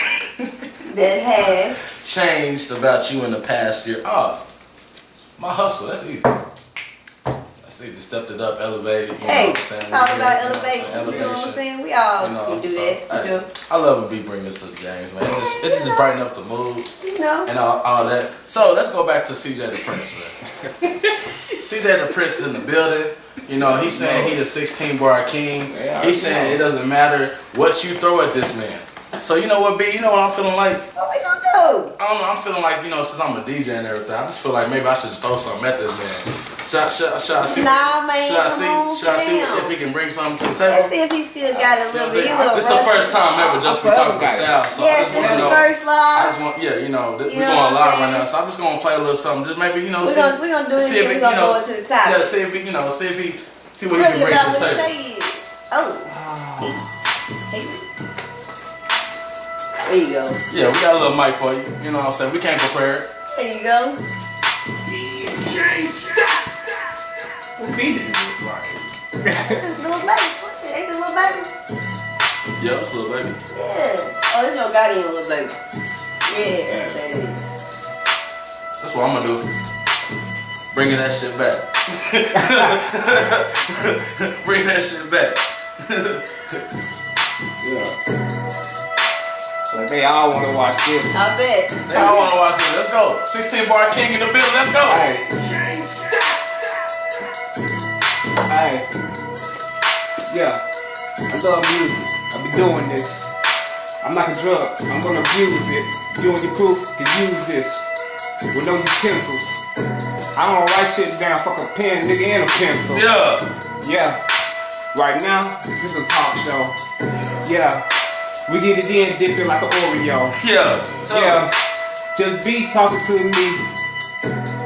Speaker 2: That has
Speaker 3: changed about you in the past year. My hustle. That's easy. That's easy. Stepped it up, elevated. You know what I'm saying?
Speaker 2: It's all about elevation. You know what I'm saying? We all can do that.
Speaker 3: I love when B bring this to the games, man. It just brighten up the mood.
Speaker 2: You know.
Speaker 3: And all that. So let's go back to CJ the Prince, man. CJ the Prince is in the building. You know, he's saying he the 16-bar king.
Speaker 4: Yeah,
Speaker 3: He's saying it doesn't matter what you throw at this man. So you know what, B? You know what I'm feeling like?
Speaker 2: What we gonna do?
Speaker 3: I don't know. I'm feeling like, you know, since I'm a DJ and everything, I just feel like maybe I should just throw something at this man. Should I see?
Speaker 2: Nah, man.
Speaker 3: Should I see if he can bring something to the table?
Speaker 2: Let's see if he still got it a little bit.
Speaker 3: It's the first time ever Just B Talkin with Stylez. So
Speaker 2: yes, this is the first live.
Speaker 3: I just want, we're going live right now, so I'm just gonna play a little something. Just maybe, you know,
Speaker 2: we're gonna do it. We're gonna go into the top.
Speaker 3: Yeah, see what he can bring to the table.
Speaker 2: Oh. There you go.
Speaker 3: Yeah, we got a little mic for you. You know what I'm saying? We came prepared.
Speaker 2: There you go.
Speaker 4: What beat is this like?
Speaker 2: This little baby. Ain't this little baby?
Speaker 3: Yeah, it's little baby.
Speaker 2: Yeah. Oh, this your guardian little baby. Yeah, that is.
Speaker 3: That's what I'm gonna do. Bringing that shit back. Bring that shit back.
Speaker 4: Yeah. But they all want to watch this.
Speaker 2: I bet.
Speaker 3: They all want to watch this. Let's go. 16-bar king in the building. Let's go.
Speaker 4: Hey. Yeah. I love music. I be doing this. I'm like a drug. I'm gonna abuse it. You and your crew can use this with no utensils. I don't write shit down. Fuck a pen, nigga, and a pencil.
Speaker 3: Yeah.
Speaker 4: Yeah. Right now, this is a talk show. Yeah. We get it in, dip it like an Oreo.
Speaker 3: Yeah.
Speaker 4: Yeah. Just be talking to me.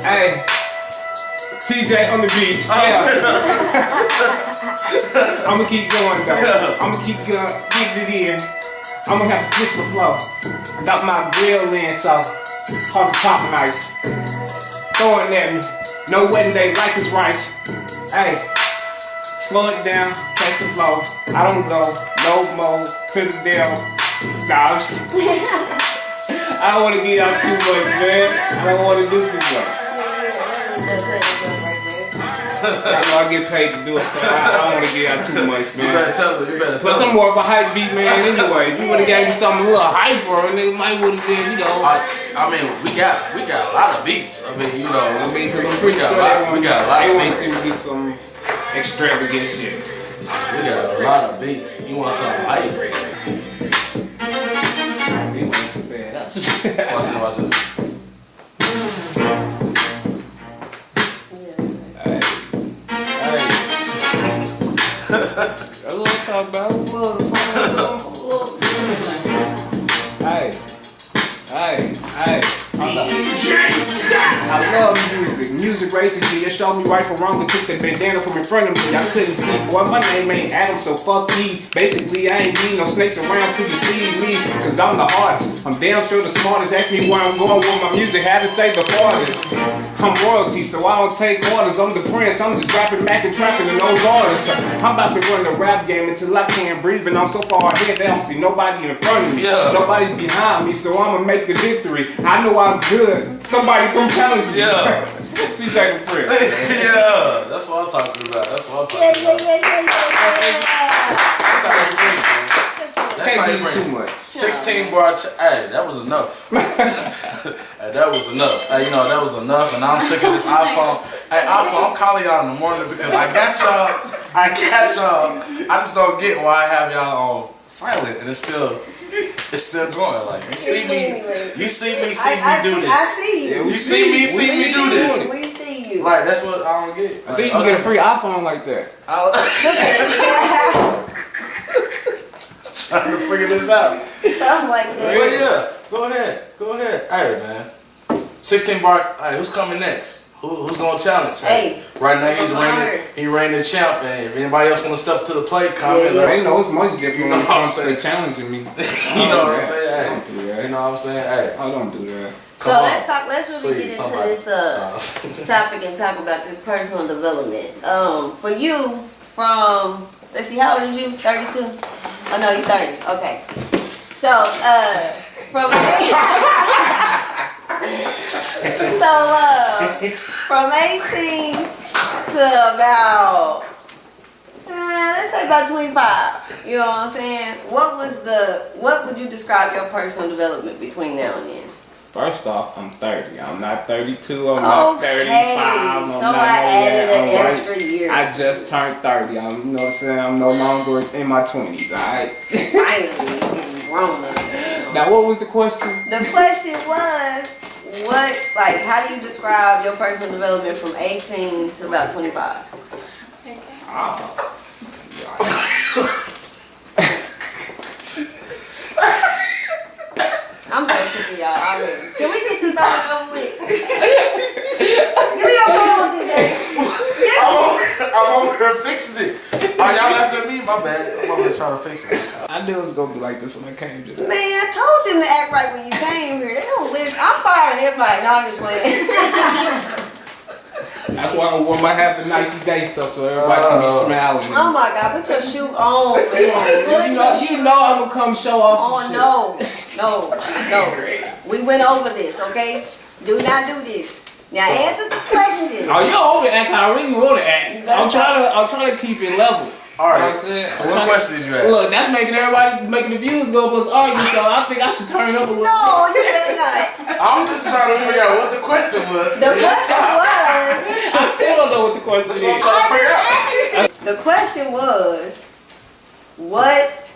Speaker 4: Hey. TJ on the beach. Yeah. I'ma keep going though.
Speaker 3: Yeah.
Speaker 4: I'ma keep getting it in. I'ma have to switch the flow. Got my grill in, so hard to top nice. Throwing at me. No wedding day like it's rice. Hey. Slow it down, catch the flow. I don't go no more to the deal. Nah, I don't want to get out too much, man. I don't want to do too much. I know I get paid to do it, so I don't want to get out too much, man.
Speaker 3: You better tell them.
Speaker 4: Plus, I'm more of a hype beat man anyway. If you would have gave me something a little hyper, nigga might would have been, you know.
Speaker 3: I mean, we got a lot of beats. I mean, you know.
Speaker 4: I mean, because I'm pretty sure
Speaker 3: we got a lot of
Speaker 4: they want to
Speaker 3: beats.
Speaker 4: see me do some extravagant shit.
Speaker 3: We got a lot of beats. You want something light?
Speaker 4: We want to spare up.
Speaker 3: Watch this.
Speaker 4: Hey. That's what I'm talking about. Hey. I love music. Music raises me. It showed me right from wrong and took the bandana from in front of me. I couldn't see. Boy, my name ain't Adam, so fuck me. Basically, I ain't need no snakes around to deceive me. Cause I'm the hardest. I'm damn sure the smartest. Ask me where I'm going with my music. Had to say before this. I'm royalty, so I don't take orders. I'm the prince. I'm just rapping, Mac and trapping in those orders. I'm about to run the rap game until I can't breathe. And I'm so far ahead, they don't see nobody in front of me. Nobody's behind me, so I'ma make the victory. I know I'm good. Somebody come challenge me.
Speaker 3: Yeah.
Speaker 4: CJ the Prince.
Speaker 3: Yeah, that's what I'm talking about. That's what I'm talking about. That's how you think, man. That's how you
Speaker 4: Can't do too
Speaker 3: bring
Speaker 4: much.
Speaker 3: 16 bar. Hey, that was enough. Hey, that was enough. Hey, you know, that was enough. And I'm sick of this iPhone. Hey, iPhone, I'm calling y'all in the morning because I got y'all. I just don't get why I have y'all on silent and it's still going. Like you see me do this.
Speaker 2: I see you.
Speaker 4: Yeah,
Speaker 3: You see me do this.
Speaker 2: We see you.
Speaker 3: Like that's what I don't get.
Speaker 4: I think you can get a free iPhone like that.
Speaker 3: Trying to figure this out.
Speaker 2: Something like that.
Speaker 3: But yeah, go ahead. Hey man, 16 bar. Hey, who's coming next? Who's gonna challenge?
Speaker 2: Hey,
Speaker 3: right now he reigning the champ. And if anybody else wanna step to the plate, comment.
Speaker 4: Yeah. They know it's much different when it comes to challenging me.
Speaker 3: You know what I'm saying?
Speaker 4: Don't do that.
Speaker 3: You know what I'm saying? Hey,
Speaker 4: I don't do that.
Speaker 2: So let's really get into this topic and talk about this personal development. For you, from let's see, how old is you? 32? Oh no, you're 30. Okay. So from 18 to about let's say about 25. You know what I'm saying? What would you describe your personal development between now and then?
Speaker 4: First off, I'm 30. I'm not 32. I'm not 35. I'm
Speaker 2: so
Speaker 4: not
Speaker 2: I added an
Speaker 4: right.
Speaker 2: extra year.
Speaker 4: I just turned 30. You know what I'm saying? I'm no longer in my 20s. Alright.
Speaker 2: Finally, you're getting grown up.
Speaker 4: Now, what was the question?
Speaker 2: The question was, how do you describe your personal development from 18 to about 25? I'm so sick of y'all already. Can we get this all over with? Give me your phone, TJ.
Speaker 3: I'm over here fixing it. Oh, y'all laughing at me? My bad. I'm over here trying to fix it.
Speaker 4: I knew it was gonna be like this when I came to this.
Speaker 2: Man, I told them to act right when you came here. They don't listen. I'm firing everybody. No, I'm just playing.
Speaker 4: That's why I wore my happy Nike Day stuff so everybody can be smiling.
Speaker 2: Oh my God, put your shoe on, man.
Speaker 4: You know I'm gonna come show off some shit.
Speaker 2: No. We went over this, okay? Do not do this. Now answer the question.
Speaker 4: Oh, you're over acting. I really want to act. I'm trying to keep it level.
Speaker 3: All right.
Speaker 4: You know what I'm saying?
Speaker 3: So what question did you ask?
Speaker 4: Look, that's making the views go up us argue, so I think I should turn it up a little bit.
Speaker 2: No, you better not.
Speaker 3: I'm just trying to figure out what the question was.
Speaker 2: The question was.
Speaker 4: I still don't know what the question is.
Speaker 2: The question was, what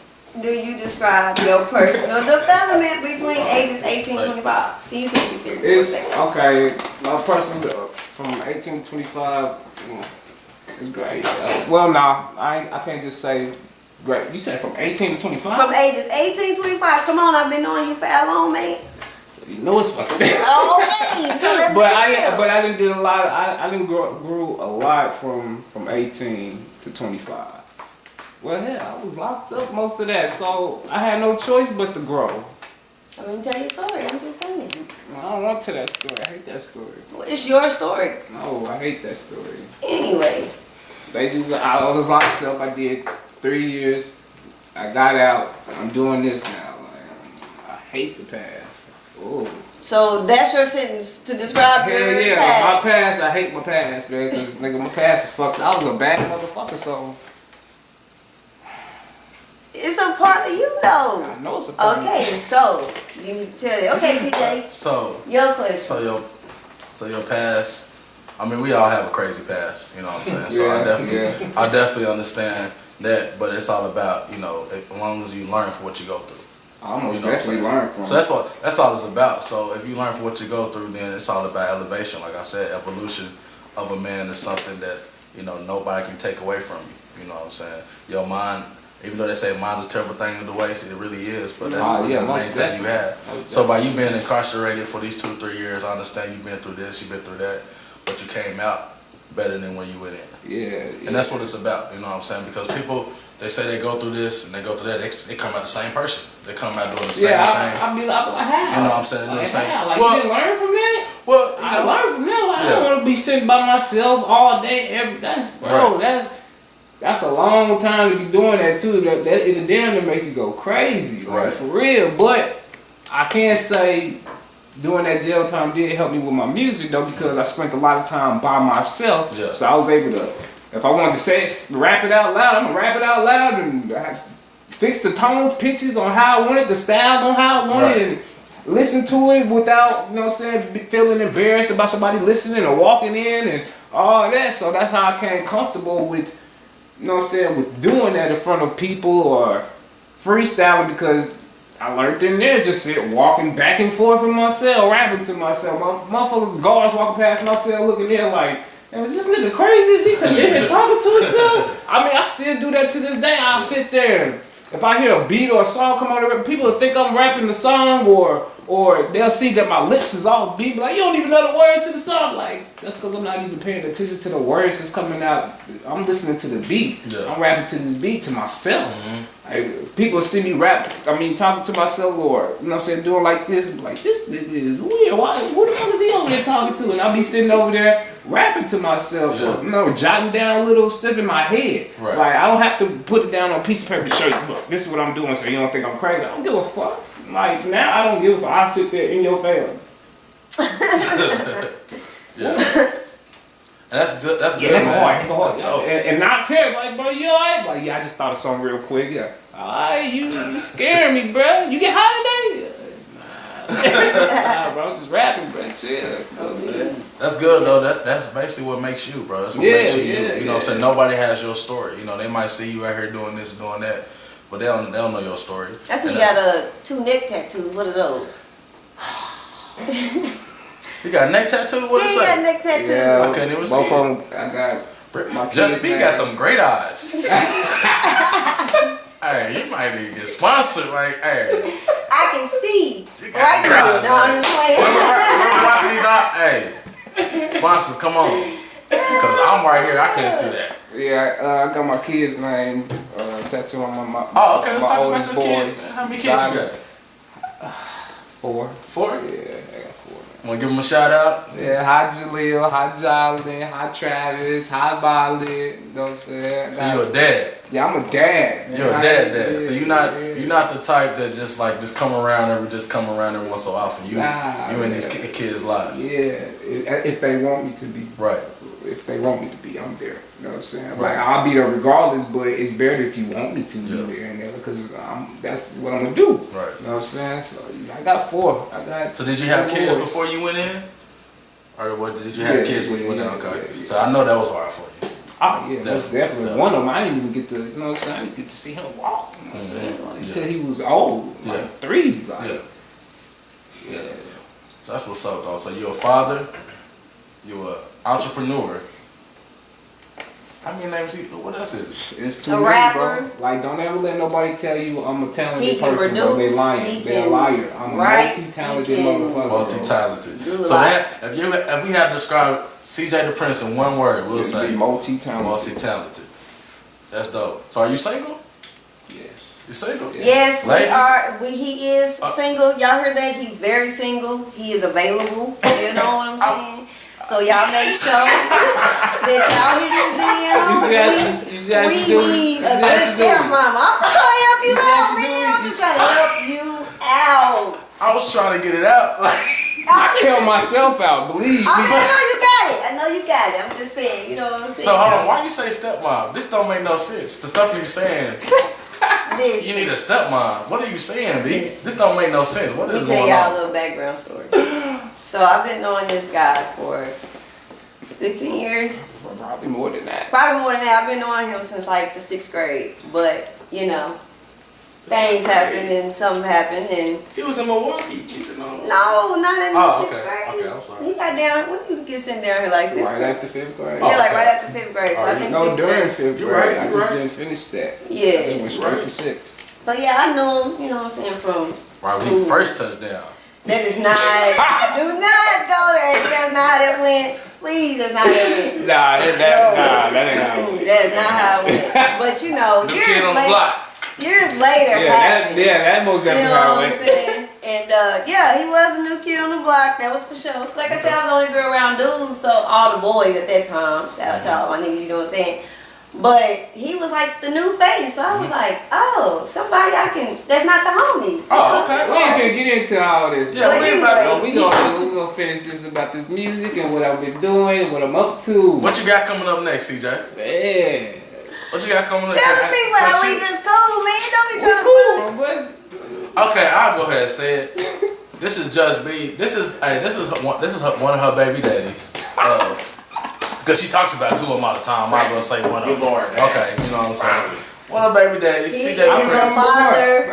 Speaker 2: do you describe your personal development between ages 18 and 25? Can you be serious?
Speaker 4: It's okay. My personal from 18 to 25. It's great. Well, no, I can't just say great. You said from 18 to 25?
Speaker 2: From ages 18 to 25. Come on, I've been knowing you for how long, man?
Speaker 4: So you know it's fucking.
Speaker 2: Okay, so let's
Speaker 4: but I didn't do a lot. I didn't grew a lot from 18 to 25. Well, hell, I was locked up most of that, so I had no choice but to grow.
Speaker 2: I mean, tell your story. I'm just saying.
Speaker 4: I don't want to that story. I hate that story.
Speaker 2: Well, it's your story.
Speaker 4: No, I hate that story.
Speaker 2: Anyway.
Speaker 4: I was locked up. I did 3 years. I got out. I'm doing this now. Like, I hate the past. Oh.
Speaker 2: So that's your sentence to describe your past?
Speaker 4: My past. I hate my past, man. Cause nigga, my past is fucked. I was a bad motherfucker, so.
Speaker 2: It's a part of you, though.
Speaker 4: I know it's a part.
Speaker 2: Okay, so you need to tell it. Okay, TJ.
Speaker 3: So
Speaker 2: your question.
Speaker 3: So your past. I mean, we all have a crazy past. You know what I'm saying? So I definitely understand that. But it's all about, you know, as long as you learn from what you go through.
Speaker 4: I almost definitely learn from.
Speaker 3: So that's all it's about. So if you learn from what you go through, then it's all about elevation. Like I said, evolution of a man is something that, you know, nobody can take away from you. You know what I'm saying? Your mind Even though they say mind's a terrible thing to the waste, it really is. But that's the main thing you have. So by you being incarcerated for these 2-3 years, I understand you've been through this, you've been through that, but you came out better than when you went in.
Speaker 4: Yeah.
Speaker 3: And that's what it's about, you know what I'm saying? Because people, they say they go through this and they go through that, they come out the same person. They come out doing the same thing.
Speaker 4: I be like, how?
Speaker 3: You know what I'm saying?
Speaker 4: Like,
Speaker 3: the same.
Speaker 4: Like,
Speaker 3: Well,
Speaker 4: you didn't learn from that?
Speaker 3: Well,
Speaker 4: I learned from that. Like, I don't want to be sitting by myself all day. That's a long time to be doing that too. That it damn makes you go crazy, like, for real. But I can't say doing that jail time did help me with my music though, because I spent a lot of time by myself. Yeah. So I was able to, if I wanted to say it, rap it out loud, I'm gonna rap it out loud and fix the tones, pitches on how I want it, the style on how I want it, and listen to it without, you know what I'm saying, feeling embarrassed about somebody listening or walking in and all that. So that's how I came comfortable with, you know what I'm saying, with doing that in front of people or freestyling, because I learned in there just walking back and forth in my cell, rapping to myself. My motherfuckers, guards walking past my cell looking there like, man, is this nigga crazy? Is he talking to himself? I mean, I still do that to this day. I'll sit there. If I hear a beat or a song come on, people will think I'm rapping the song, or they'll see that my lips is all beat, like, you don't even know the words to the song. Like, that's because I'm not even paying attention to the words that's coming out. I'm listening to the beat. Yeah. I'm rapping to this beat to myself. Like, people see me talking to myself, or, you know what I'm saying, doing like this, and be like, this nigga is weird. Who the fuck is he over there talking to? And I'll be sitting over there rapping to myself, or, you know, jotting down little stuff in my head. Right. Like, I don't have to put it down on a piece of paper to show you, look, this is what I'm doing, so you don't think I'm crazy. I don't give a fuck. Like, now I don't give a fuck. I sit there in your face.
Speaker 3: And that's good. That's good, man.
Speaker 4: And not care. Like, bro, you alright? Like, yeah, I just thought of something real quick. Yeah. Alright, you scaring me, bro. You get high today? Nah, bro, I'm just rapping, bro. Shit. You know what I'm saying?
Speaker 3: That's good, though. That's basically what makes you, bro. That's what makes you. You know what I'm saying? Nobody has your story. You know, they might see you out here doing this, doing that, but they don't know your story.
Speaker 2: That's why you got 2 neck tattoos. What are those?
Speaker 3: You got a neck tattoo? What is that?
Speaker 2: Yeah, you got a neck tattoo.
Speaker 4: Yeah,
Speaker 3: I couldn't even see
Speaker 4: both of them, I got
Speaker 3: Just B got them great eyes. Hey, you might need to get sponsored. Like, hey.
Speaker 2: I can see right now. No, I'm just playing.
Speaker 3: Remember watching these eyes? Hey, sponsors, come on. Because I'm right here. I couldn't see that.
Speaker 4: Yeah, I got my kid's name tattooed on my
Speaker 3: oh, okay. Let's talk about your kids. How many kids you got?
Speaker 4: 4.
Speaker 3: 4?
Speaker 4: Yeah, I got 4.
Speaker 3: Want to give them a shout out?
Speaker 4: Yeah, hi Jaleel, hi Jolin, hi Travis, hi Violet. You know what I'm saying?
Speaker 3: So you're a dad.
Speaker 4: Yeah, I'm a dad.
Speaker 3: You're a dad. Yeah, so you're not the type that just come around every once so often. You in these kids' lives.
Speaker 4: Yeah, if they want me to be.
Speaker 3: Right.
Speaker 4: If they want me to be, I'm there. You know what I'm saying? Right. Like, I'll be there regardless, but it's better if you want me to be there and there, because that's what I'm gonna do. Right. You know what I'm saying? So I got 4.
Speaker 3: So did you have kids before you went in, or what? Did you have kids when you went in? Okay. Yeah. So I know that was hard for you.
Speaker 4: Oh yeah, definitely. One of them, I didn't even get to, you know what I'm saying? I didn't get to see him walk. You know what I'm saying? Like, until he was old, like 3. Like,
Speaker 3: yeah. So that's what's up, though. So you're a father. You're an entrepreneur. How many names? What else is it?
Speaker 4: It's too many, bro. Like, don't ever let nobody tell you I'm a talented person, bro. They lying. They're a liar. I'm a multi-talented motherfucker.
Speaker 3: Multi-talented. So if we had to describe CJ the Prince in one word, we'll say
Speaker 4: multi-talented.
Speaker 3: Multi-talented. That's dope. So are you single?
Speaker 4: Yes.
Speaker 3: You single?
Speaker 2: Yes, we are. He is single. Y'all heard that? He's very single. He is available. You know what I'm saying? So y'all make sure that y'all hit the DM. We need a good stepmom. I'm just trying to help you out, man. I'm just trying to help you out.
Speaker 3: I was trying to get it out.
Speaker 4: I can help myself out, believe me.
Speaker 2: I know you got it. I'm just saying, you know what I'm saying.
Speaker 3: So hold on, why you say stepmom? This don't make no sense. The stuff you saying. You need a stepmom. What are you saying, B? This don't make no sense. What is going on?
Speaker 2: Let me tell y'all a little background story. So I've been knowing this guy for 15 years.
Speaker 4: Probably more than that.
Speaker 2: I've been knowing him since like the 6th grade. But, you know, things happened and something happened and.
Speaker 3: He was in Milwaukee, you know.
Speaker 2: No, not in the
Speaker 3: Oh,
Speaker 2: 6th grade.
Speaker 3: Okay, I'm sorry.
Speaker 2: He got down. When you get sent down here like 5th
Speaker 4: Right
Speaker 2: grade?
Speaker 4: after 5th grade.
Speaker 2: Yeah, like
Speaker 3: okay.
Speaker 2: right after 5th grade. So I think
Speaker 4: No,
Speaker 2: 6th
Speaker 4: during
Speaker 2: grade.
Speaker 4: 5th
Speaker 3: You're
Speaker 4: grade.
Speaker 3: right,
Speaker 4: I
Speaker 3: you're
Speaker 4: just
Speaker 3: right.
Speaker 4: didn't finish that.
Speaker 2: Yeah.
Speaker 4: I just went straight to 6.
Speaker 2: So yeah, I knew him. You know what I'm saying from.
Speaker 3: Right, when he first touchdown.
Speaker 2: That is not. Do not go there. That's not how it went. Please, that's not how it went.
Speaker 4: Nah, that ain't how it went.
Speaker 2: That's not how it went. But you know,
Speaker 3: The kid on the block.
Speaker 2: years later happened.
Speaker 4: That most
Speaker 2: You
Speaker 4: definitely
Speaker 2: know
Speaker 4: how
Speaker 2: what
Speaker 4: it
Speaker 2: I'm
Speaker 4: went.
Speaker 2: saying? And yeah, he was a new kid on the block. That was for sure. Like I said, I was the only girl around dudes, so all the boys at that time. Shout out to all my niggas, you know what I'm saying? But he was like the new face, so I was like, oh, somebody I can. That's not the homie.
Speaker 3: Oh, okay.
Speaker 4: We ain't finna get into all this.
Speaker 3: Yeah,
Speaker 2: But
Speaker 4: We
Speaker 2: anyway,
Speaker 4: gonna finish this about this music and what I've been doing, what I'm up to.
Speaker 3: What you got coming up next, CJ?
Speaker 4: Man.
Speaker 3: What you got coming up?
Speaker 2: tell the people how we just cool, man. Don't be trying to
Speaker 4: Cool, but
Speaker 3: Okay, I'll go ahead and say it. This is Just B. This is one of her baby daddies. Because she talks about 2 of them all the time. Might as well say one of them. Okay, you know what I'm saying. One of her baby daddies.
Speaker 2: He
Speaker 3: CJ
Speaker 2: is
Speaker 3: Prince.
Speaker 2: the father.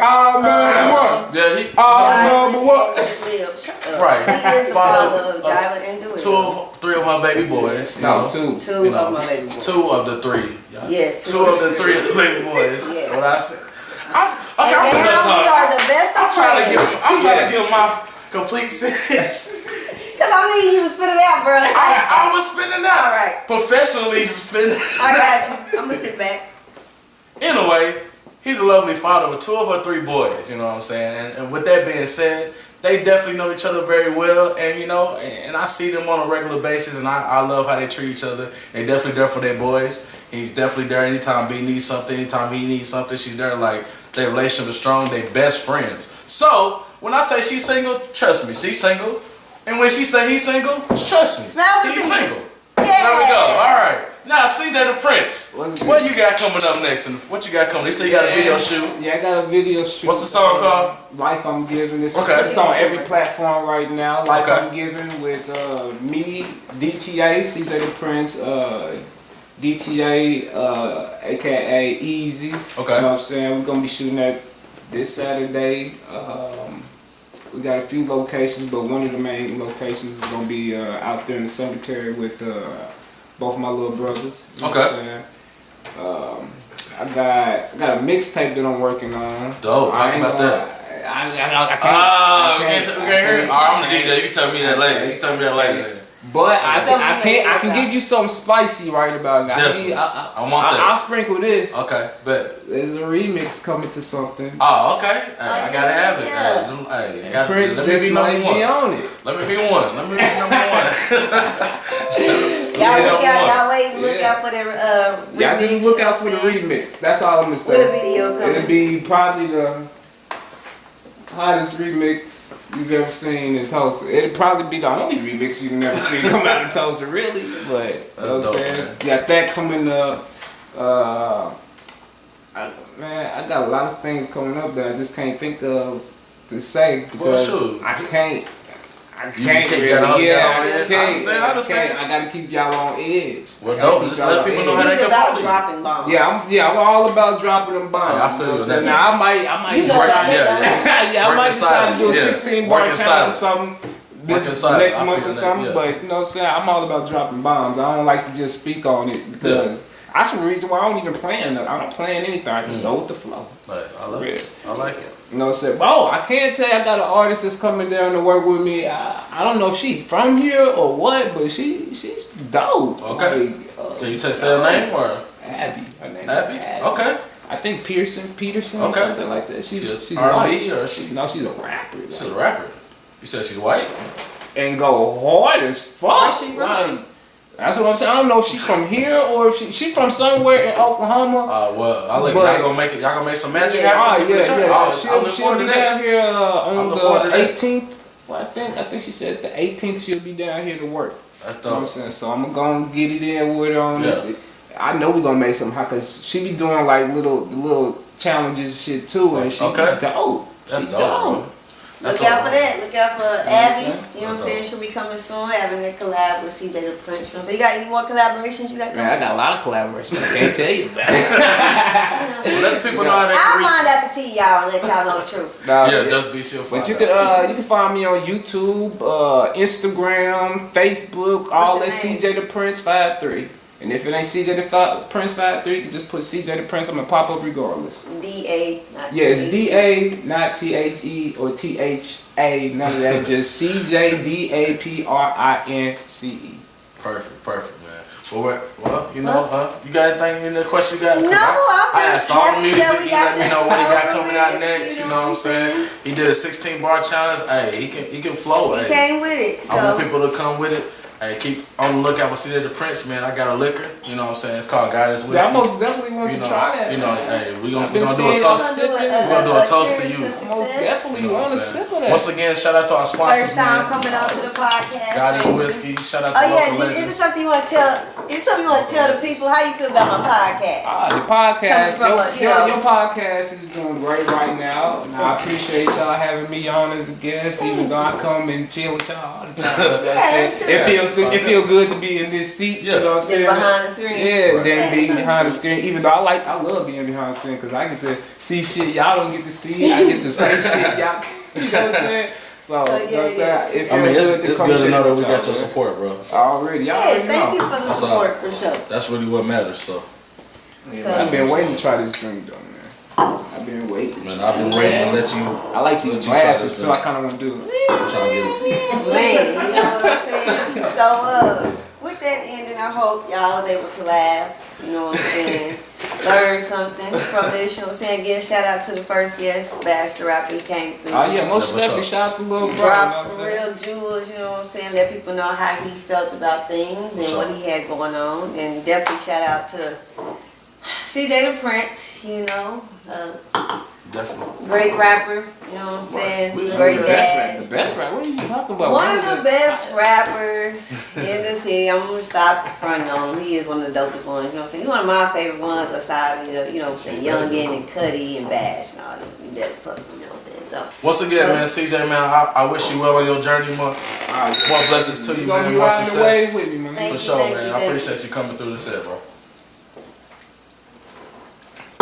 Speaker 3: Yeah, he.
Speaker 4: Number what?
Speaker 3: Right.
Speaker 2: He is the father of Jyla and Jaleel.
Speaker 3: 3 of her baby boys. You know.
Speaker 4: 2.
Speaker 2: Two of my baby boys.
Speaker 3: 2 of the 3. Yeah.
Speaker 2: Yes,
Speaker 3: 2 of the 3 of the baby boys.
Speaker 2: Yes.
Speaker 3: What I said. I'm
Speaker 2: And now we are the best of friends.
Speaker 3: I'm trying to give my complete sense.
Speaker 2: Because I need you to spit it out, bro.
Speaker 3: I was spinning out.
Speaker 2: All right.
Speaker 3: Professionally spinning.
Speaker 2: I got you. I'm going to sit back.
Speaker 3: Anyway, he's a lovely father with 2 of her 3 boys, you know what I'm saying? And with that being said, they definitely know each other very well, and you know, and I see them on a regular basis, and I love how they treat each other. They definitely there for their boys. He's definitely there anytime B needs something, anytime he needs something, she's there. Like, their relationship is strong, they best friends. So, when I say she's single, trust me, she's single. And when she say he's single, trust me,
Speaker 2: Smell the
Speaker 3: he's
Speaker 2: people.
Speaker 3: single.
Speaker 2: Yeah.
Speaker 3: There we go, alright. Now, CJ the Prince,
Speaker 4: What's
Speaker 3: what you got coming up next? And what you got coming? You say you got a video shoot.
Speaker 4: Yeah, I got a video shoot.
Speaker 3: What's the song called?
Speaker 4: Life I'm Giving. It's on every platform right now. Life I'm Giving with me, DTA, CJ the Prince, DTA, aka Easy.
Speaker 3: Okay.
Speaker 4: You know what I'm saying? We're gonna be shooting that this Saturday. We got a few locations, but one of the main locations is gonna be out there in the cemetery with both my little brothers. You know what I'm saying? I got a mixtape that I'm working on.
Speaker 3: Dope. Talk about that.
Speaker 4: I can't.
Speaker 3: We can't hear it? Alright, I'm the DJ. You can tell me that later. You can tell me that later.
Speaker 4: But I can give you something spicy right about now.
Speaker 3: Definitely. I want that.
Speaker 4: I'll sprinkle this.
Speaker 3: Okay, bet.
Speaker 4: There's a remix coming to something.
Speaker 3: Oh, okay. Hey, I gotta have it. Hey,
Speaker 4: Prince
Speaker 3: let me
Speaker 4: just
Speaker 3: be
Speaker 4: might
Speaker 3: number
Speaker 4: be
Speaker 3: 1.
Speaker 4: on it.
Speaker 3: Let me be one. Let me be number 1.
Speaker 2: Y'all wait, look out for the remix.
Speaker 4: Y'all just look out for the remix. That's all I'm gonna say.
Speaker 2: With a video coming.
Speaker 4: It'll be probably the hottest remix you've ever seen in Tulsa. It'll probably be the only remix you've never seen come out in Tulsa, really. But you know what I'm saying? Got that coming up. I got a lot of things coming up that I just can't think of to say because I can't. I can't really. I understand. I gotta keep y'all on edge.
Speaker 3: Well, dope. Just let people know how they
Speaker 2: He's
Speaker 3: can
Speaker 2: about
Speaker 3: follow you.
Speaker 2: dropping bombs.
Speaker 4: I'm all about dropping them bombs.
Speaker 3: I feel you.
Speaker 4: So now I might
Speaker 2: You know
Speaker 4: I might decide to do a 16-bar challenge or something this next month or something. But you know what I'm saying? I'm all about dropping bombs. I don't like to just speak on it because that's the reason why I don't even plan. I don't plan anything. I just go with the flow.
Speaker 3: I love it. I like it.
Speaker 4: You know what I'm saying? Oh, I can't tell you, I got an artist that's coming down to work with me. I don't know if she from here or what, but she's dope.
Speaker 3: Okay.
Speaker 4: Like,
Speaker 3: Can you say her name or?
Speaker 4: Abby. Her name is
Speaker 3: Abby? Okay.
Speaker 4: I think Peterson or something like that. She's
Speaker 3: R&B
Speaker 4: white.
Speaker 3: or she?
Speaker 4: No, she's a rapper.
Speaker 3: She's a rapper. You said she's white?
Speaker 4: And go hard as fuck.
Speaker 2: Where's she from?
Speaker 4: That's what I'm saying. I don't know if she's from here or if she's from somewhere in Oklahoma.
Speaker 3: Well, y'all gonna make it. Y'all gonna make some magic happen.
Speaker 4: She'll be down here on the 18th. Well, I think she said the 18th she'll be down here to work.
Speaker 3: That's dope.
Speaker 4: You know what I'm saying? So I'm gonna get it in with her on this. I know we're gonna make something hot because she be doing like little challenges and shit too, and she be dope.
Speaker 3: That's dope.
Speaker 2: Look out for that. Look out for Abby. You know what I'm saying? She'll be coming soon, having that collab with CJ the Prince. So you got any more collaborations you got coming?
Speaker 4: Man, I got a lot of collaborations. I can't tell you about it.
Speaker 3: Well, let the people know how they can
Speaker 2: I'll
Speaker 3: reach
Speaker 2: find out the tea, y'all, and let y'all know the truth.
Speaker 4: Nah,
Speaker 3: you. Yeah, Just B Chill.
Speaker 4: But you can find me on YouTube, Instagram, Facebook, all
Speaker 2: your
Speaker 4: that
Speaker 2: name?
Speaker 4: CJ the Prince 53. And if it ain't CJ the Prince 53, you can just put CJ the Prince. I'm gonna pop up regardless.
Speaker 2: D-A, not
Speaker 4: Yeah, it's
Speaker 2: T-H-E.
Speaker 4: D-A, not T-H-E or T-H-A, none of that. Just C-J-D-A-P-R-I-N-C-E.
Speaker 3: Perfect, man. Well, you know, you got anything in the question you got?
Speaker 2: No,
Speaker 3: I
Speaker 2: I'm
Speaker 3: asked
Speaker 2: just
Speaker 3: all the
Speaker 2: happy
Speaker 3: music.
Speaker 2: that we
Speaker 3: He
Speaker 2: got
Speaker 3: let me
Speaker 2: this
Speaker 3: know what he got
Speaker 2: over
Speaker 3: coming out
Speaker 2: with,
Speaker 3: next. You know what I'm saying? He did a 16-bar challenge. Hey, he can flow.
Speaker 2: He
Speaker 3: Hey,
Speaker 2: came with it.
Speaker 3: I want
Speaker 2: So
Speaker 3: people to come with it. Hey, keep on the lookout for CJ the Prince, man. I got a liquor. You know what I'm saying? It's called Guidance Whiskey.
Speaker 4: Yeah, I most definitely want
Speaker 3: You
Speaker 4: to
Speaker 3: know,
Speaker 4: try that.
Speaker 3: you know, hey, we gonna
Speaker 4: I've been
Speaker 3: do a
Speaker 4: seeing
Speaker 3: toast.
Speaker 4: y'all sipping.
Speaker 3: We're gonna do a toast to
Speaker 2: cheers
Speaker 3: you.
Speaker 4: Most
Speaker 2: success.
Speaker 4: definitely
Speaker 3: You know
Speaker 4: want
Speaker 3: what
Speaker 4: to
Speaker 3: I'm
Speaker 4: sip
Speaker 3: saying?
Speaker 4: of that.
Speaker 3: Once again, shout out to our sponsors,
Speaker 2: First time
Speaker 3: man.
Speaker 2: coming on to the podcast.
Speaker 3: Guidance
Speaker 2: man.
Speaker 3: Whiskey. Shout out to
Speaker 2: Oh yeah,
Speaker 3: local
Speaker 2: is
Speaker 3: legends.
Speaker 2: it something you want to tell? Is something you want to tell the people? How you feel about my podcast?
Speaker 4: The podcast,
Speaker 2: Coming from
Speaker 4: your podcast is doing great right now, and I appreciate y'all having me on as a guest, even though I come and chill with y'all all the time. You know what I'm saying? It feels good to be in this seat.
Speaker 3: Yeah.
Speaker 4: You know what I'm
Speaker 2: Then
Speaker 4: saying?
Speaker 2: behind the screen.
Speaker 4: Yeah,
Speaker 3: Right.
Speaker 4: then being behind the screen. Even though I love being behind the screen because I get to see shit y'all don't get to see. I get to say shit y'all. You know what I'm saying? So, you know what I'm saying? It
Speaker 3: I mean,
Speaker 4: feels
Speaker 3: it's
Speaker 4: come
Speaker 3: good to
Speaker 4: chill
Speaker 3: know that
Speaker 4: with
Speaker 3: we
Speaker 4: y'all,
Speaker 3: got your
Speaker 4: man.
Speaker 3: support, bro.
Speaker 4: Already, y'all
Speaker 2: Yes,
Speaker 4: already
Speaker 2: thank
Speaker 4: know.
Speaker 2: you for the
Speaker 3: That's
Speaker 2: support for sure.
Speaker 3: That's really what matters. So,
Speaker 2: So,
Speaker 4: I've been waiting to try this drink though, man. I've been waiting.
Speaker 3: man, I've been waiting to let you.
Speaker 4: I like these
Speaker 3: let you try
Speaker 4: glasses
Speaker 3: this
Speaker 4: too. I
Speaker 3: thing.
Speaker 4: kind of want to do it.
Speaker 3: I'm trying to get it.
Speaker 2: man, you know what I'm saying? So, with that ending, I hope y'all was able to laugh. You know what I'm saying? Learn something from this. You know what I'm saying? Again, shout out to the first guest, Bash the rapper. He came through.
Speaker 4: Oh yeah, most
Speaker 3: Yeah,
Speaker 4: definitely
Speaker 3: what's
Speaker 4: shout out to Lil Bro.
Speaker 2: Drop some real jewels, you know what I'm saying? Let people know how he felt about things and what he had going on. And definitely shout out to CJ the Prince, you know.
Speaker 3: Definitely.
Speaker 2: Great rapper, you know what I'm saying?
Speaker 3: We-
Speaker 2: Great
Speaker 3: we-
Speaker 2: dad.
Speaker 4: The best rap. What are you talking about?
Speaker 2: One of the best rappers in the city. I'm gonna stop fronting on him. He is one of the dopest ones. You know what I'm saying? He's one of my favorite ones aside of you know what I'm saying, Youngin and Cuddy and Bash and all them. You know what I'm saying? So
Speaker 3: Once again, man, CJ, man, I wish you well on your journey, man. More blessings to you,
Speaker 4: You gonna
Speaker 3: man.
Speaker 4: be
Speaker 3: More
Speaker 4: riding the wave
Speaker 3: success.
Speaker 4: with me, man.
Speaker 2: Thank
Speaker 3: For
Speaker 2: you,
Speaker 3: sure,
Speaker 2: thank
Speaker 3: man.
Speaker 2: you,
Speaker 3: I
Speaker 2: thank
Speaker 3: appreciate you coming through the set, bro.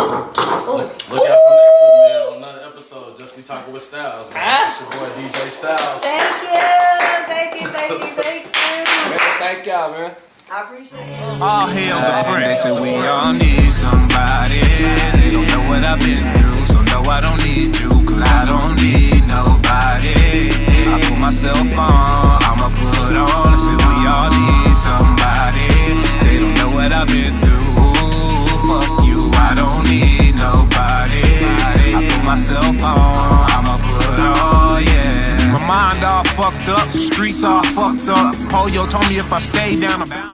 Speaker 2: Ooh.
Speaker 3: Look out for next week, man, on another episode. Just Be Talking with Stylez, man. It's your boy DJ Stylez.
Speaker 2: Thank you.
Speaker 4: Thank y'all, man.
Speaker 2: I appreciate it.
Speaker 1: All hail the Prince. They say we all need somebody. They don't know what I've been through, so no, I don't need you, cause I don't need nobody. I put myself on, I'ma put on. I say we all need somebody. They don't know what I've been through. Fuck you, I don't need nobody. I put myself on, I'ma put on, yeah. My mind all fucked up, streets all fucked up. Polio told me if I stay down about